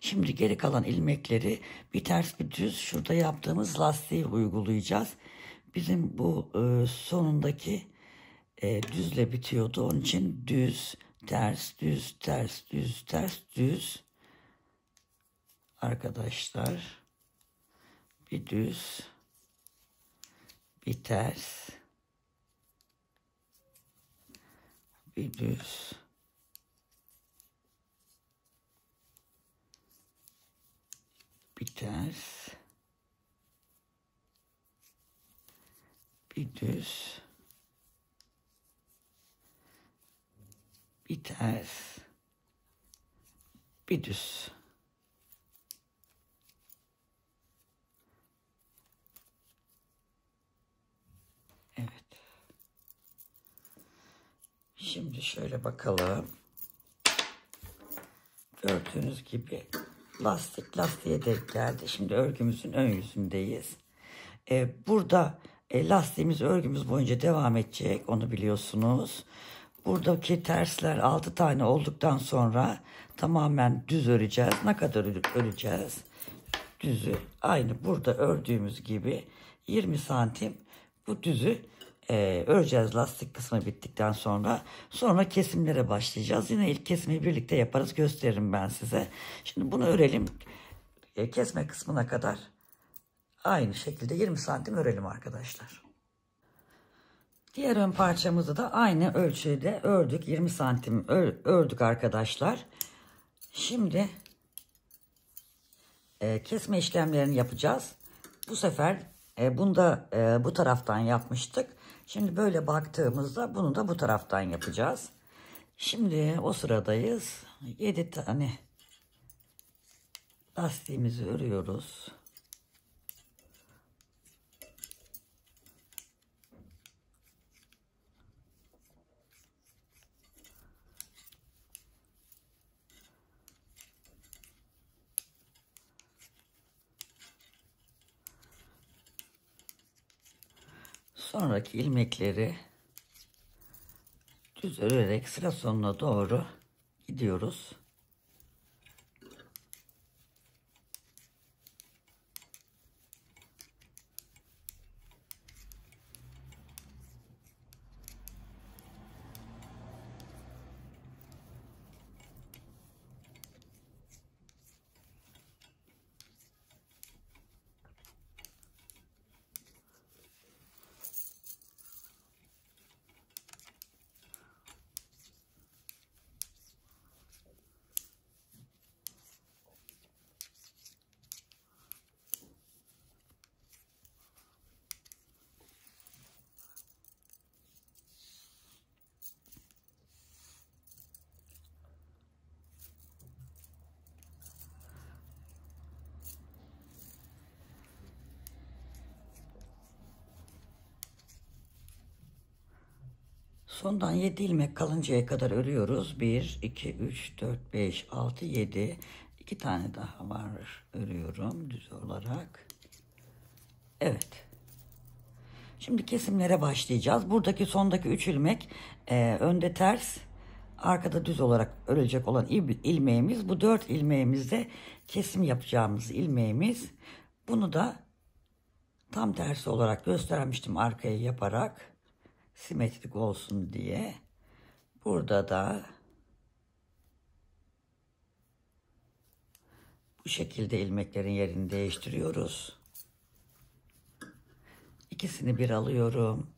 Şimdi geri kalan ilmekleri bir ters bir düz şurada yaptığımız lastiği uygulayacağız. Bizim bu sonundaki düzle bitiyordu. Onun için düz, ters, düz, ters, düz, ters, düz. Arkadaşlar bir düz, bir ters, bir düz, bir ters, bir düz, bir ters, bir düz. Evet. Şimdi şöyle bakalım. Gördüğünüz gibi lastiğe denk geldi. Şimdi örgümüzün ön yüzündeyiz. Burada lastiğimiz örgümüz boyunca devam edecek. Onu biliyorsunuz. Buradaki tersler 6 tane olduktan sonra tamamen düz öreceğiz. Ne kadar öreceğiz? Düzü aynı burada ördüğümüz gibi 20 santim bu düzü öreceğiz lastik kısmı bittikten sonra. Sonra kesimlere başlayacağız. Yine ilk kesimi birlikte yaparız. Gösteririm ben size. Şimdi bunu örelim. Kesme kısmına kadar aynı şekilde 20 santim örelim arkadaşlar. Diğer ön parçamızı da aynı ölçüde ördük. 20 santim ördük arkadaşlar. Şimdi kesme işlemlerini yapacağız. Bu sefer bunu da bu taraftan yapmıştık. Şimdi böyle baktığımızda bunu da bu taraftan yapacağız. Şimdi o sıradayız. 7 tane lastiğimizi örüyoruz. Sonraki ilmekleri düz örerek sıra sonuna doğru gidiyoruz. Sondan 7 ilmek kalıncaya kadar örüyoruz. 1, 2, 3, 4, 5, 6, 7. 2 tane daha var. Örüyorum düz olarak. Evet. Şimdi kesimlere başlayacağız. Buradaki sondaki 3 ilmek önde ters, arkada düz olarak örülecek olan ilmeğimiz. Bu 4 ilmeğimizde kesim yapacağımız ilmeğimiz. Bunu da tam tersi olarak göstermiştim arkaya yaparak. Simetrik olsun diye. Burada da bu şekilde ilmeklerin yerini değiştiriyoruz. İkisini bir alıyorum.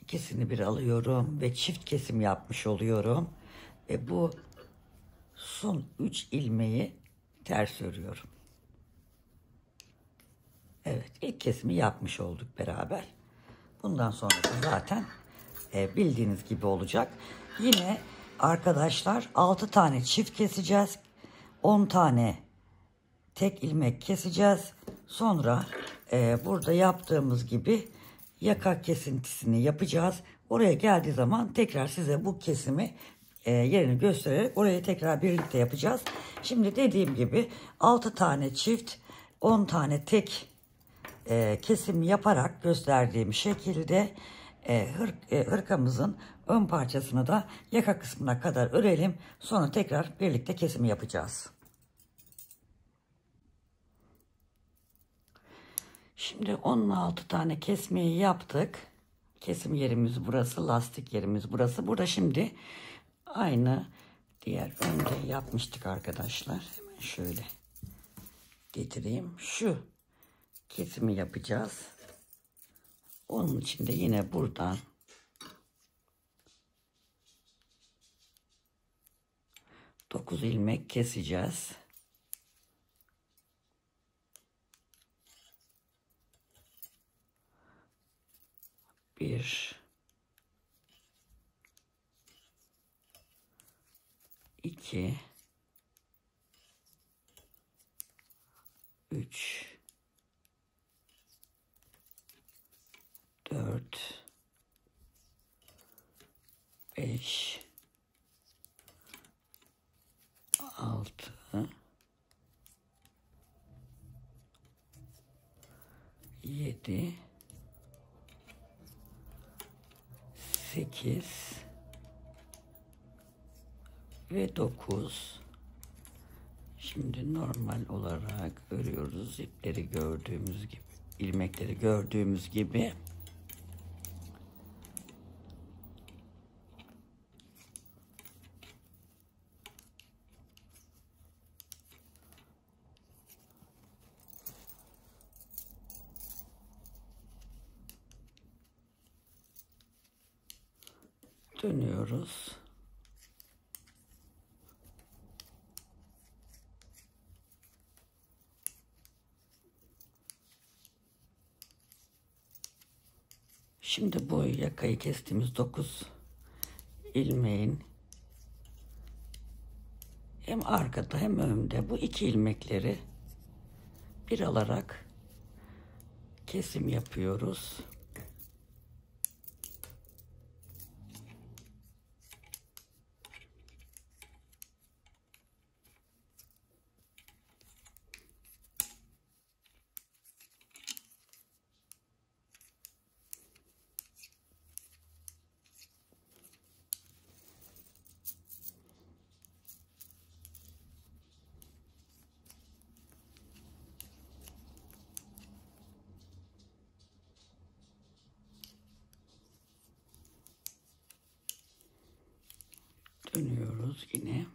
İkisini bir alıyorum ve çift kesim yapmış oluyorum. Ve bu son 3 ilmeği ters örüyorum. Evet, ilk kesimi yapmış olduk beraber. Bundan sonrası zaten bildiğiniz gibi olacak. Yine arkadaşlar 6 tane çift keseceğiz. 10 tane tek ilmek keseceğiz. Sonra burada yaptığımız gibi yaka kesintisini yapacağız. Oraya geldiği zaman tekrar size bu kesimi yerini göstererek orayı tekrar birlikte yapacağız. Şimdi dediğim gibi 6 tane çift 10 tane tek kesim yaparak gösterdiğim şekilde hırkamızın ön parçasını da yaka kısmına kadar örelim. Sonra tekrar birlikte kesimi yapacağız. Şimdi 16 tane kesmeyi yaptık. Kesim yerimiz burası, lastik yerimiz burası. Burada şimdi aynı diğer önde yapmıştık arkadaşlar. Hemen şöyle getireyim. Şu kesimi yapacağız. Onun için de yine buradan 9 ilmek keseceğiz. Bir, iki, üç, dört, beş, altı, yedi, 8 ve 9. Şimdi normal olarak örüyoruz. İpleri gördüğümüz gibi, ilmekleri gördüğümüz gibi. Dönüyoruz. Şimdi bu yakayı kestiğimiz 9 ilmeğin hem arkada hem önde bu 2 ilmekleri bir alarak kesim yapıyoruz. Dönüyoruz yine.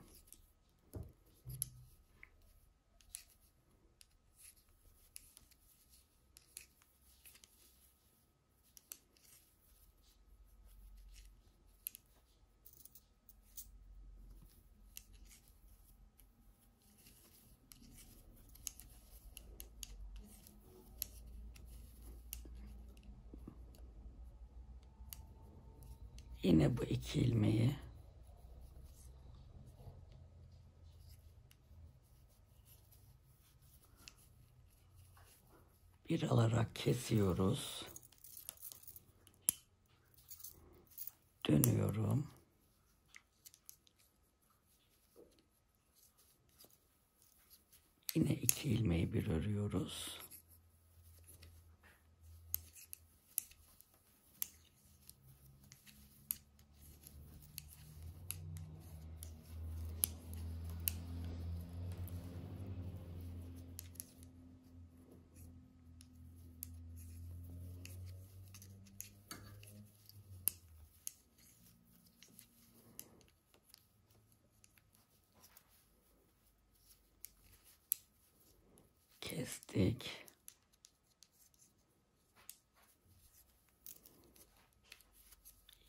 Yine bu 2 ilmeği bir alarak kesiyoruz. Dönüyorum. Yine 2 ilmeği bir örüyoruz. Kestik.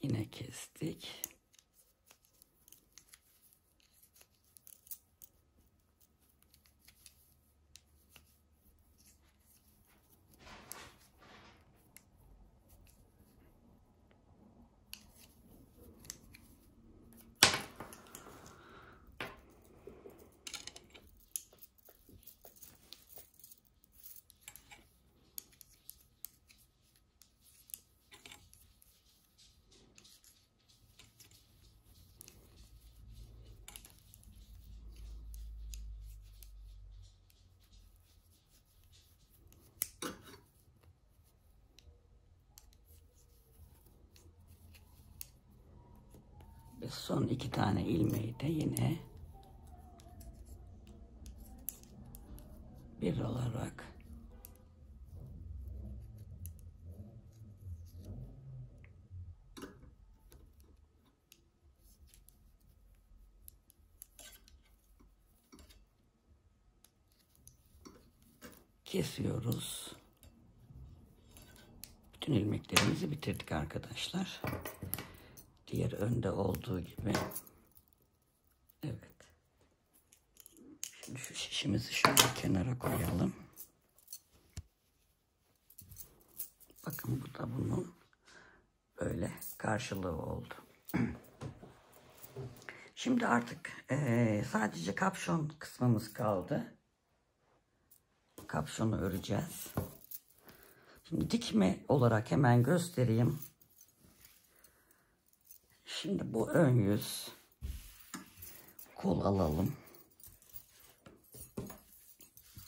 Yine kestik. Ve son 2 tane ilmeği de yine bir alarak kesiyoruz. Bütün ilmeklerimizi bitirdik arkadaşlar. Diğer önde olduğu gibi. Evet. Şimdi şu şişimizi şöyle kenara koyalım. Bakın bu da bunun böyle karşılığı oldu. Şimdi artık sadece kapşon kısmımız kaldı. Kapşonu öreceğiz. Şimdi dikme olarak hemen göstereyim. Şimdi bu ön yüz. Kol alalım.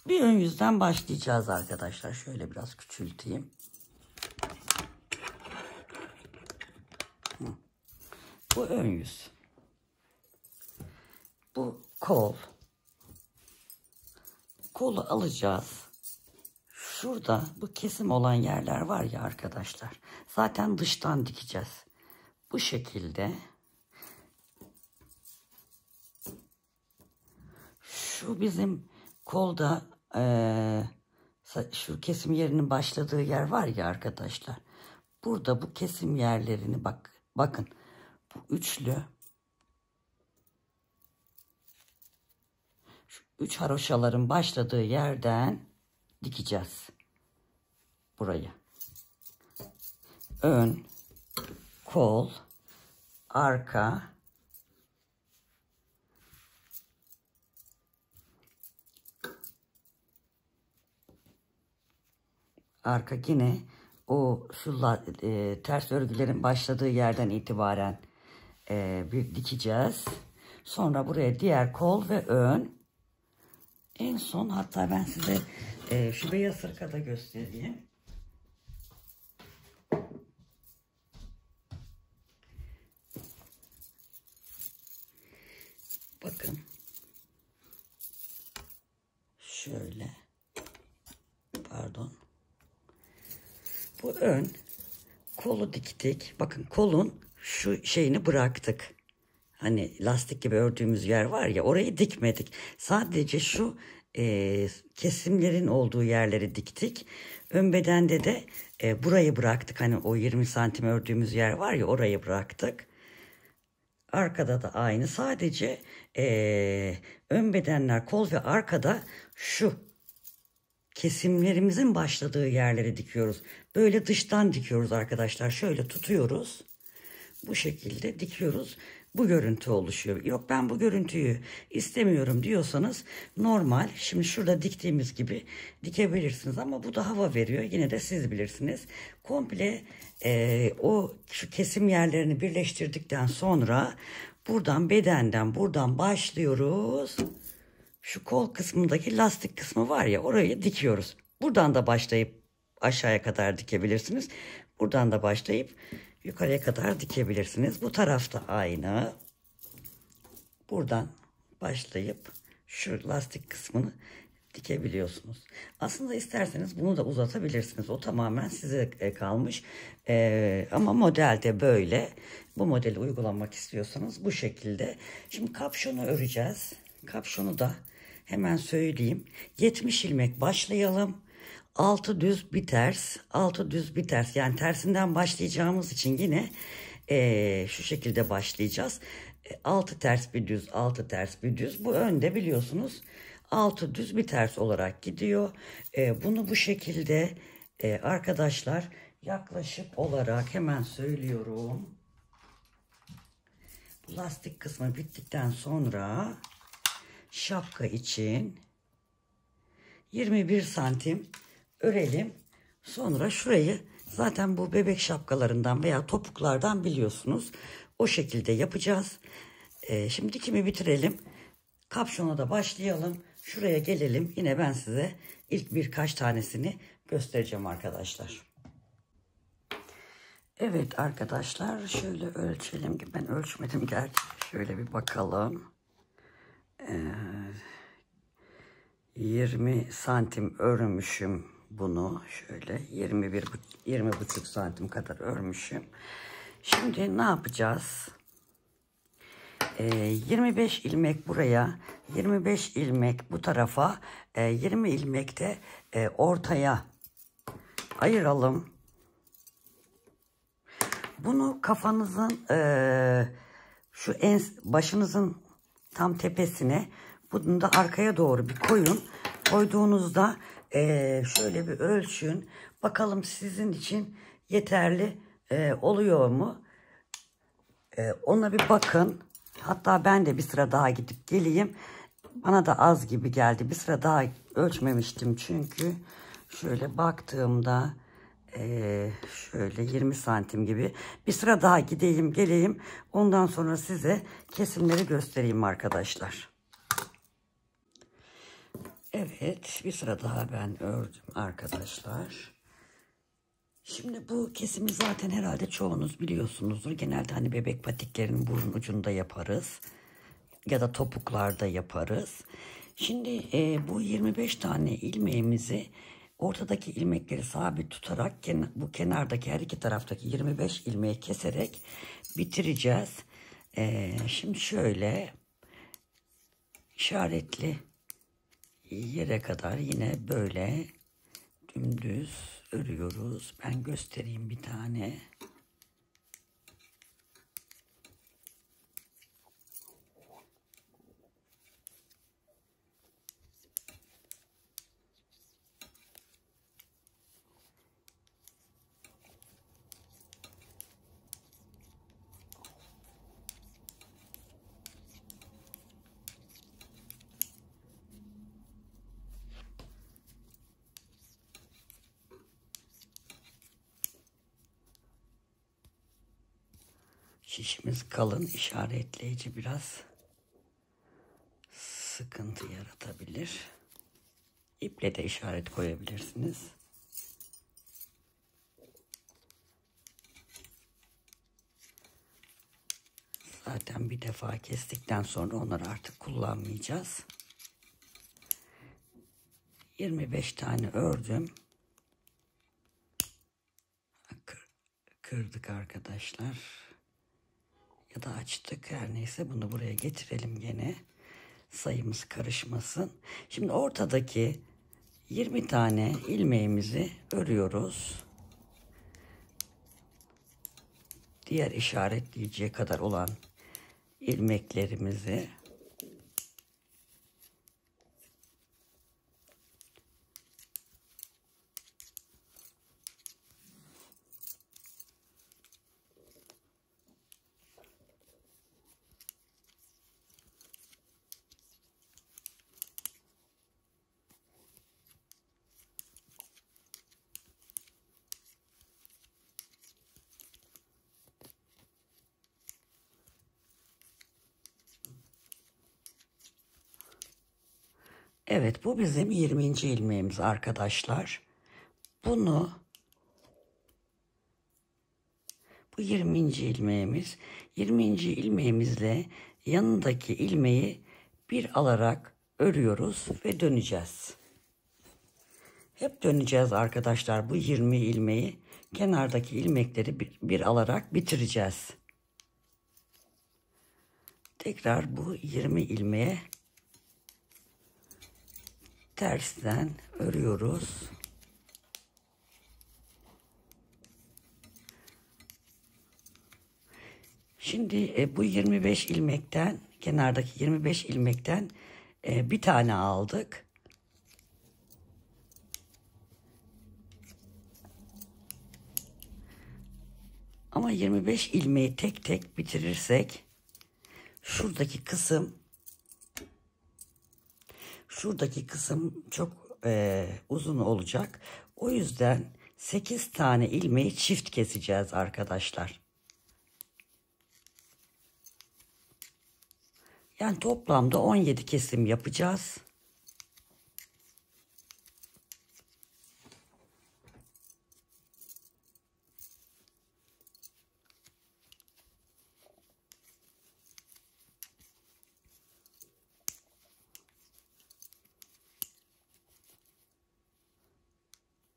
Bir ön yüzden başlayacağız arkadaşlar. Şöyle biraz küçülteyim. Bu ön yüz. Bu kol. Kolu alacağız. Şurada bu kesim olan yerler var ya arkadaşlar. Zaten dıştan dikeceğiz. Bu şekilde. Şu bizim kolda şu kesim yerinin başladığı yer var ya arkadaşlar. Burada bu kesim yerlerini bakın. Bu üçlü. Şu üç haroşaların başladığı yerden dikeceğiz. Burayı. Ön, kol, arka, arka yine o şu ters örgülerin başladığı yerden itibaren bir dikeceğiz. Sonra buraya diğer kol ve ön. En son hatta ben size şu beyaz sırkada göstereyim. Bakın. Şöyle. Pardon. Bu ön. Kolu diktik. Bakın kolun şu şeyini bıraktık. Hani lastik gibi ördüğümüz yer var ya, orayı dikmedik. Sadece şu kesimlerin olduğu yerleri diktik. Ön bedende de burayı bıraktık. Hani o 20 santim ördüğümüz yer var ya, orayı bıraktık. Arkada da aynı. Sadece ön bedenler, kol ve arkada şu kesimlerimizin başladığı yerleri dikiyoruz. Böyle dıştan dikiyoruz arkadaşlar. Şöyle tutuyoruz. Bu şekilde dikiyoruz. Bu görüntü oluşuyor. Yok ben bu görüntüyü istemiyorum diyorsanız normal. Şimdi şurada diktiğimiz gibi dikebilirsiniz. Ama bu da hava veriyor. Yine de siz bilirsiniz. Komple o şu kesim yerlerini birleştirdikten sonra buradan bedenden buradan başlıyoruz. Şu kol kısmındaki lastik kısmı var ya, orayı dikiyoruz. Buradan da başlayıp aşağıya kadar dikebilirsiniz. Buradan da başlayıp yukarıya kadar dikebilirsiniz. Bu tarafta aynı. Buradan başlayıp şu lastik kısmını dikebiliyorsunuz. Aslında isterseniz bunu da uzatabilirsiniz. O tamamen size kalmış. Ama modelde böyle. Bu modeli uygulamak istiyorsanız bu şekilde. Şimdi kapşonu öreceğiz. Kapşonu da hemen söyleyeyim. 70 ilmek başlayalım. 6 düz bir ters, 6 düz bir ters. Yani tersinden başlayacağımız için yine şu şekilde başlayacağız. 6 ters bir düz, 6 ters bir düz. Bu önde biliyorsunuz 6 düz bir ters olarak gidiyor. Bunu bu şekilde arkadaşlar yaklaşık olarak hemen söylüyorum. Bu lastik kısmı bittikten sonra şapka için 21 santim örelim. Sonra şurayı zaten bu bebek şapkalarından veya topuklardan biliyorsunuz. O şekilde yapacağız. Şimdi dikimi bitirelim. Kapşona da başlayalım. Şuraya gelelim. Yine ben size ilk birkaç tanesini göstereceğim arkadaşlar. Evet arkadaşlar, şöyle ölçelim ki ben ölçmedim gerçi. Şöyle bir bakalım. 20 santim örmüşüm bunu. Şöyle 20,5 santim kadar örmüşüm. Şimdi ne yapacağız? 25 ilmek buraya, 25 ilmek bu tarafa, 20 ilmek de ortaya ayıralım. Bunu kafanızın şu başınızın tam tepesine, bunu da arkaya doğru bir koyun. Koyduğunuzda şöyle bir ölçün. Bakalım sizin için yeterli oluyor mu? Ona bir bakın. Hatta ben de bir sıra daha gidip geleyim. Bana da az gibi geldi. Bir sıra daha ölçmemiştim çünkü. Şöyle baktığımda şöyle 20 santim gibi. Bir sıra daha gideyim geleyim. Ondan sonra size kesimleri göstereyim arkadaşlar. Evet, bir sıra daha ben ördüm arkadaşlar. Şimdi bu kesimi zaten herhalde çoğunuz biliyorsunuzdur. Genelde hani bebek patiklerinin burun ucunda yaparız. Ya da topuklarda yaparız. Şimdi bu 25 tane ilmeğimizi ortadaki ilmekleri sabit tutarak bu kenardaki her iki taraftaki 25 ilmeği keserek bitireceğiz. Şimdi şöyle işaretli yere kadar yine böyle dümdüz örüyoruz. Ben göstereyim bir tane. Şişimiz kalın, işaretleyici biraz sıkıntı yaratabilir. İple de işaret koyabilirsiniz. Zaten bir defa kestikten sonra onları artık kullanmayacağız. 25 tane ördüm. Kırdık arkadaşlar. Ya da açtık, her neyse bunu buraya getirelim gene. Sayımız karışmasın. Şimdi ortadaki 20 tane ilmeğimizi örüyoruz. Diğer işaretleyiciye kadar olan ilmeklerimizi evet, bu bizim 20. ilmeğimiz arkadaşlar. Bu 20. ilmeğimiz. 20. ilmeğimizle yanındaki ilmeği bir alarak örüyoruz ve döneceğiz. Hep döneceğiz arkadaşlar bu 20 ilmeği. Kenardaki ilmekleri bir alarak bitireceğiz. Tekrar bu 20 ilmeğe tersten örüyoruz. Şimdi bu 25 ilmekten, kenardaki 25 ilmekten bir tane aldık. Ama 25 ilmeği tek tek bitirirsek şuradaki kısım çok uzun olacak. O yüzden 8 tane ilmeği çift keseceğiz arkadaşlar. Yani toplamda 17 kesim yapacağız.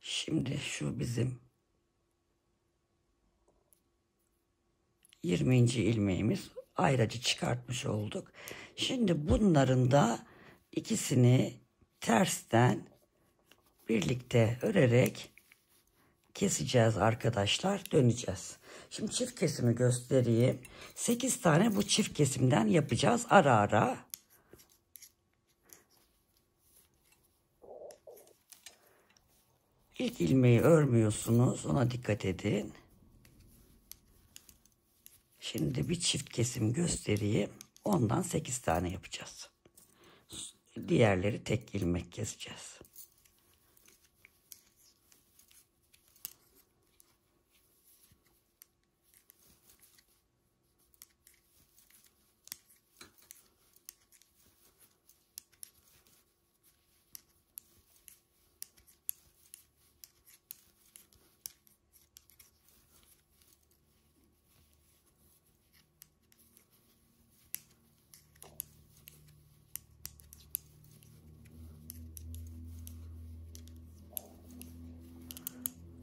Şimdi şu bizim 20. ilmeğimiz. ayracı çıkartmış olduk. Şimdi bunların da ikisini tersten birlikte örerek keseceğiz arkadaşlar. Döneceğiz. Şimdi çift kesimi göstereyim. 8 tane bu çift kesimden yapacağız ara ara. İlk ilmeği örmüyorsunuz. Ona dikkat edin. Şimdi bir çift kesim göstereyim. Ondan 8 tane yapacağız. Diğerleri tek ilmek keseceğiz.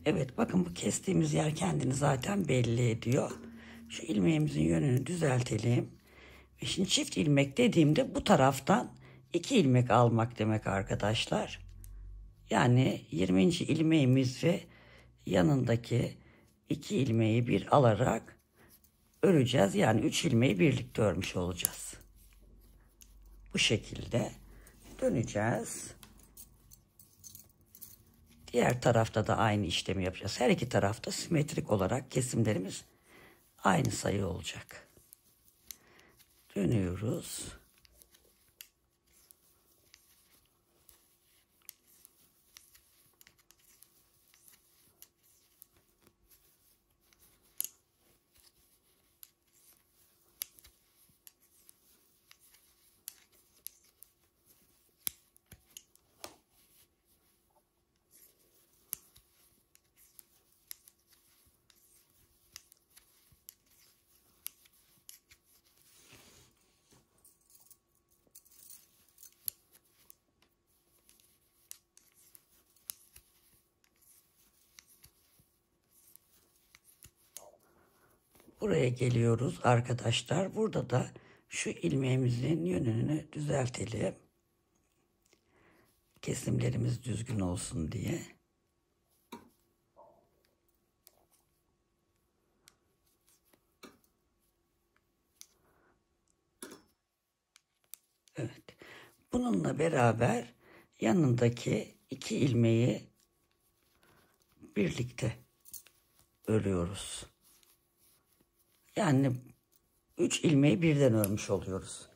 Evet, bakın bu kestiğimiz yer kendini zaten belli ediyor. Şu ilmeğimizin yönünü düzeltelim. Ve şimdi çift ilmek dediğimde bu taraftan 2 ilmek almak demek arkadaşlar. Yani 20. ilmeğimizi yanındaki 2 ilmeği bir alarak öreceğiz. Yani 3 ilmeği birlikte örmüş olacağız. Bu şekilde döneceğiz. Diğer tarafta da aynı işlemi yapacağız. Her iki tarafta simetrik olarak kesimlerimiz aynı sayı olacak. Dönüyoruz. Buraya geliyoruz arkadaşlar. Burada da şu ilmeğimizin yönünü düzeltelim. Kesimlerimiz düzgün olsun diye. Evet. Bununla beraber yanındaki 2 ilmeği birlikte örüyoruz. Yani 3 ilmeği birden örmüş oluyoruz.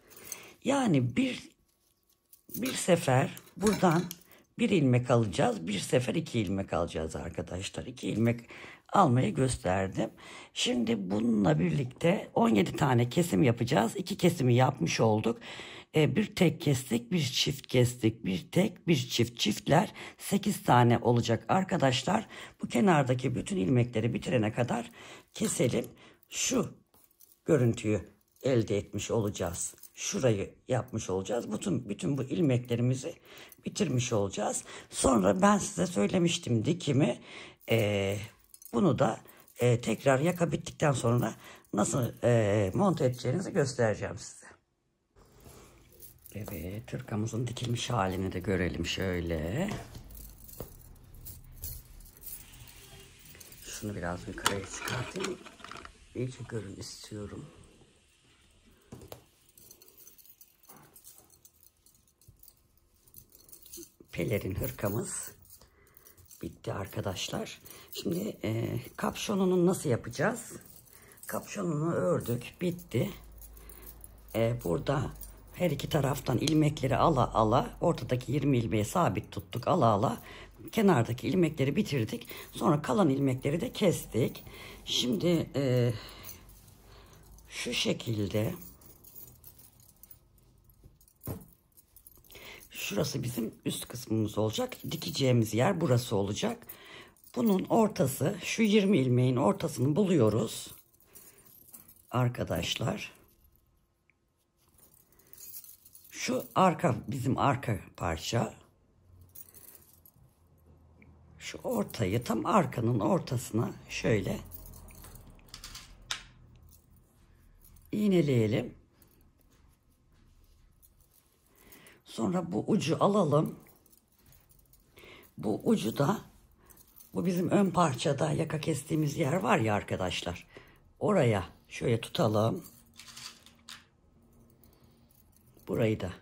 Yani bir sefer buradan 1 ilmek alacağız. Bir sefer 2 ilmek alacağız arkadaşlar. 2 ilmek almayı gösterdim. Şimdi bununla birlikte 17 tane kesim yapacağız. 2 kesimi yapmış olduk. Bir tek kestik, bir çift kestik, bir tek, bir çift. Çiftler 8 tane olacak arkadaşlar. Bu kenardaki bütün ilmekleri bitirene kadar keselim. Şu görüntüyü elde etmiş olacağız. Şurayı yapmış olacağız. Bütün bu ilmeklerimizi bitirmiş olacağız. Sonra ben size söylemiştim dikimi. Bunu da tekrar yaka bittikten sonra nasıl monte edeceğinizi göstereceğim size. Evet, hırkamızın dikilmiş halini de görelim şöyle. Şunu biraz yukarıya çıkartayım. İyice görün istiyorum. Pelerin hırkamız bitti arkadaşlar. Şimdi kapşonunu nasıl yapacağız? Kapşonunu ördük, bitti. Burada her iki taraftan ilmekleri ala ala, ortadaki 20 ilmeği sabit tuttuk, ala ala. Kenardaki ilmekleri bitirdik. Sonra kalan ilmekleri de kestik. Şimdi şu şekilde, şurası bizim üst kısmımız olacak. Dikeceğimiz yer burası olacak. Bunun ortası, şu 20 ilmeğin ortasını buluyoruz arkadaşlar. Şu arka, bizim arka parça. Şu ortayı tam arkanın ortasına şöyle iğneleyelim. Sonra bu ucu alalım. Bu ucu da bu bizim ön parçada yaka kestiğimiz yer var ya arkadaşlar. Oraya şöyle tutalım. Burayı da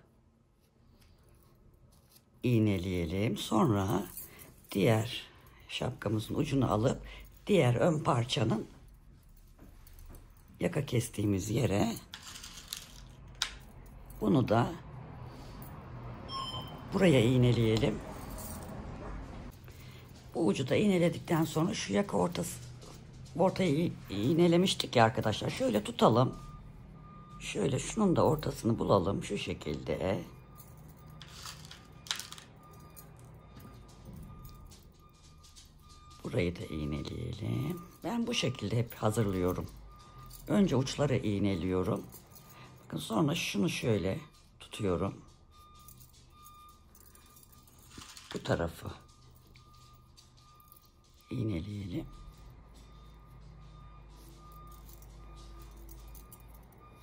iğneleyelim. Sonra diğer şapkamızın ucunu alıp diğer ön parçanın yaka kestiğimiz yere bunu da buraya iğneleyelim. Bu ucu da iğneledikten sonra şu yaka ortayı iğnelemiştik ya arkadaşlar. Şöyle tutalım. Şöyle şunun da ortasını bulalım şu şekilde. Burayı da iğneleyelim. Ben bu şekilde hep hazırlıyorum. Önce uçları iğneliyorum. Bakın sonra şunu şöyle tutuyorum. Bu tarafı iğneleyelim.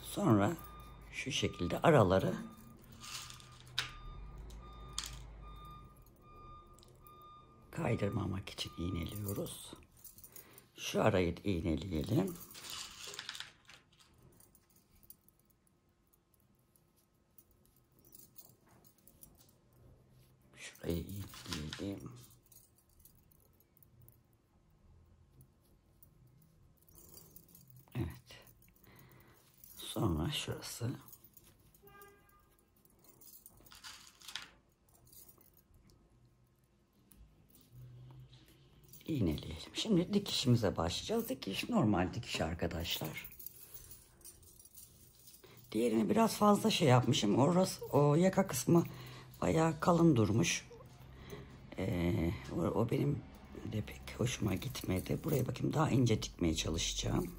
Sonra şu şekilde araları kaydırmamak için iğneliyoruz. Şu arayı da iğneleyelim. Şurayı iğneleyelim. Evet. Sonra şurası. İğneleyelim. Şimdi dikişimize başlayacağız. Dikiş normal dikiş arkadaşlar. Diğerini biraz fazla şey yapmışım. O yaka kısmı bayağı kalın durmuş. O benim de pek hoşuma gitmedi. Buraya bakayım daha ince dikmeye çalışacağım.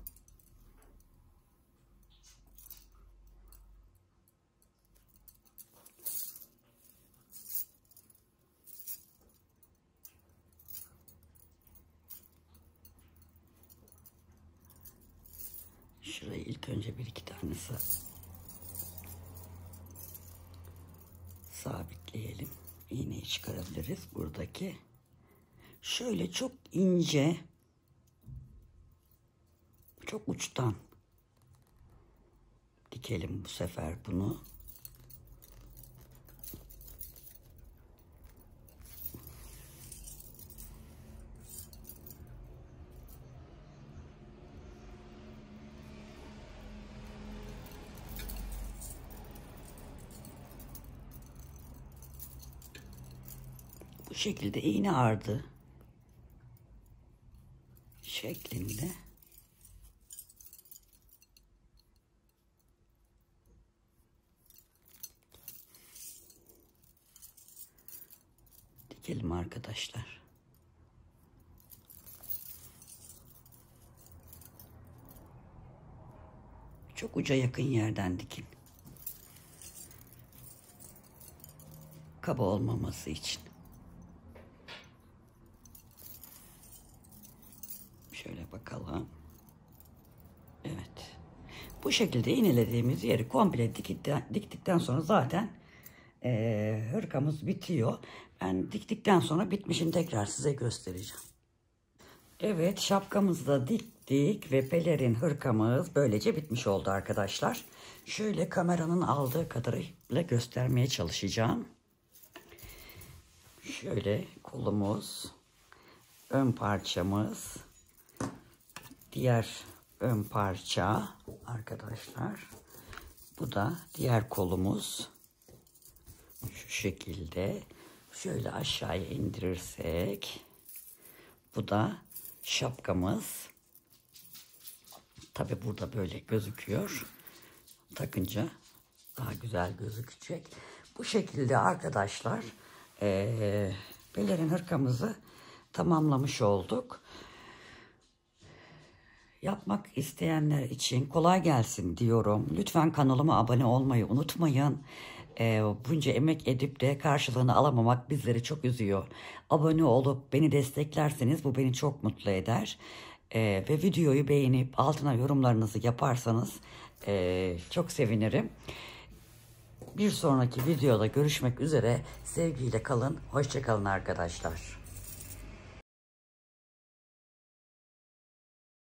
Şurayı ilk önce bir iki tanesi sabitleyelim. İğneyi çıkarabiliriz buradaki. Şöyle çok ince, çok uçtan dikelim bu sefer bunu. Bu şekilde iğne ardı şeklinde dikelim arkadaşlar. Çok uca yakın yerden dikin. Kaba olmaması için. Şöyle bakalım. Evet. Bu şekilde iğnelediğimiz yeri komple diktikten sonra zaten hırkamız bitiyor. Ben diktikten sonra bitmişini tekrar size göstereceğim. Evet, şapkamızı da diktik ve pelerin hırkamız böylece bitmiş oldu arkadaşlar. Şöyle kameranın aldığı kadarıyla göstermeye çalışacağım. Şöyle kolumuz, ön parçamız, diğer ön parça arkadaşlar. Bu da diğer kolumuz. Şu şekilde şöyle aşağıya indirirsek bu da şapkamız. Tabi burada böyle gözüküyor. Takınca daha güzel gözükecek. Bu şekilde arkadaşlar pelerin hırkamızı tamamlamış olduk. Yapmak isteyenler için kolay gelsin diyorum. Lütfen kanalıma abone olmayı unutmayın. Bunca emek edip de karşılığını alamamak bizleri çok üzüyor. Abone olup beni desteklerseniz bu beni çok mutlu eder. Ve videoyu beğenip altına yorumlarınızı yaparsanız çok sevinirim. Bir sonraki videoda görüşmek üzere. Sevgiyle kalın. Hoşça kalın arkadaşlar.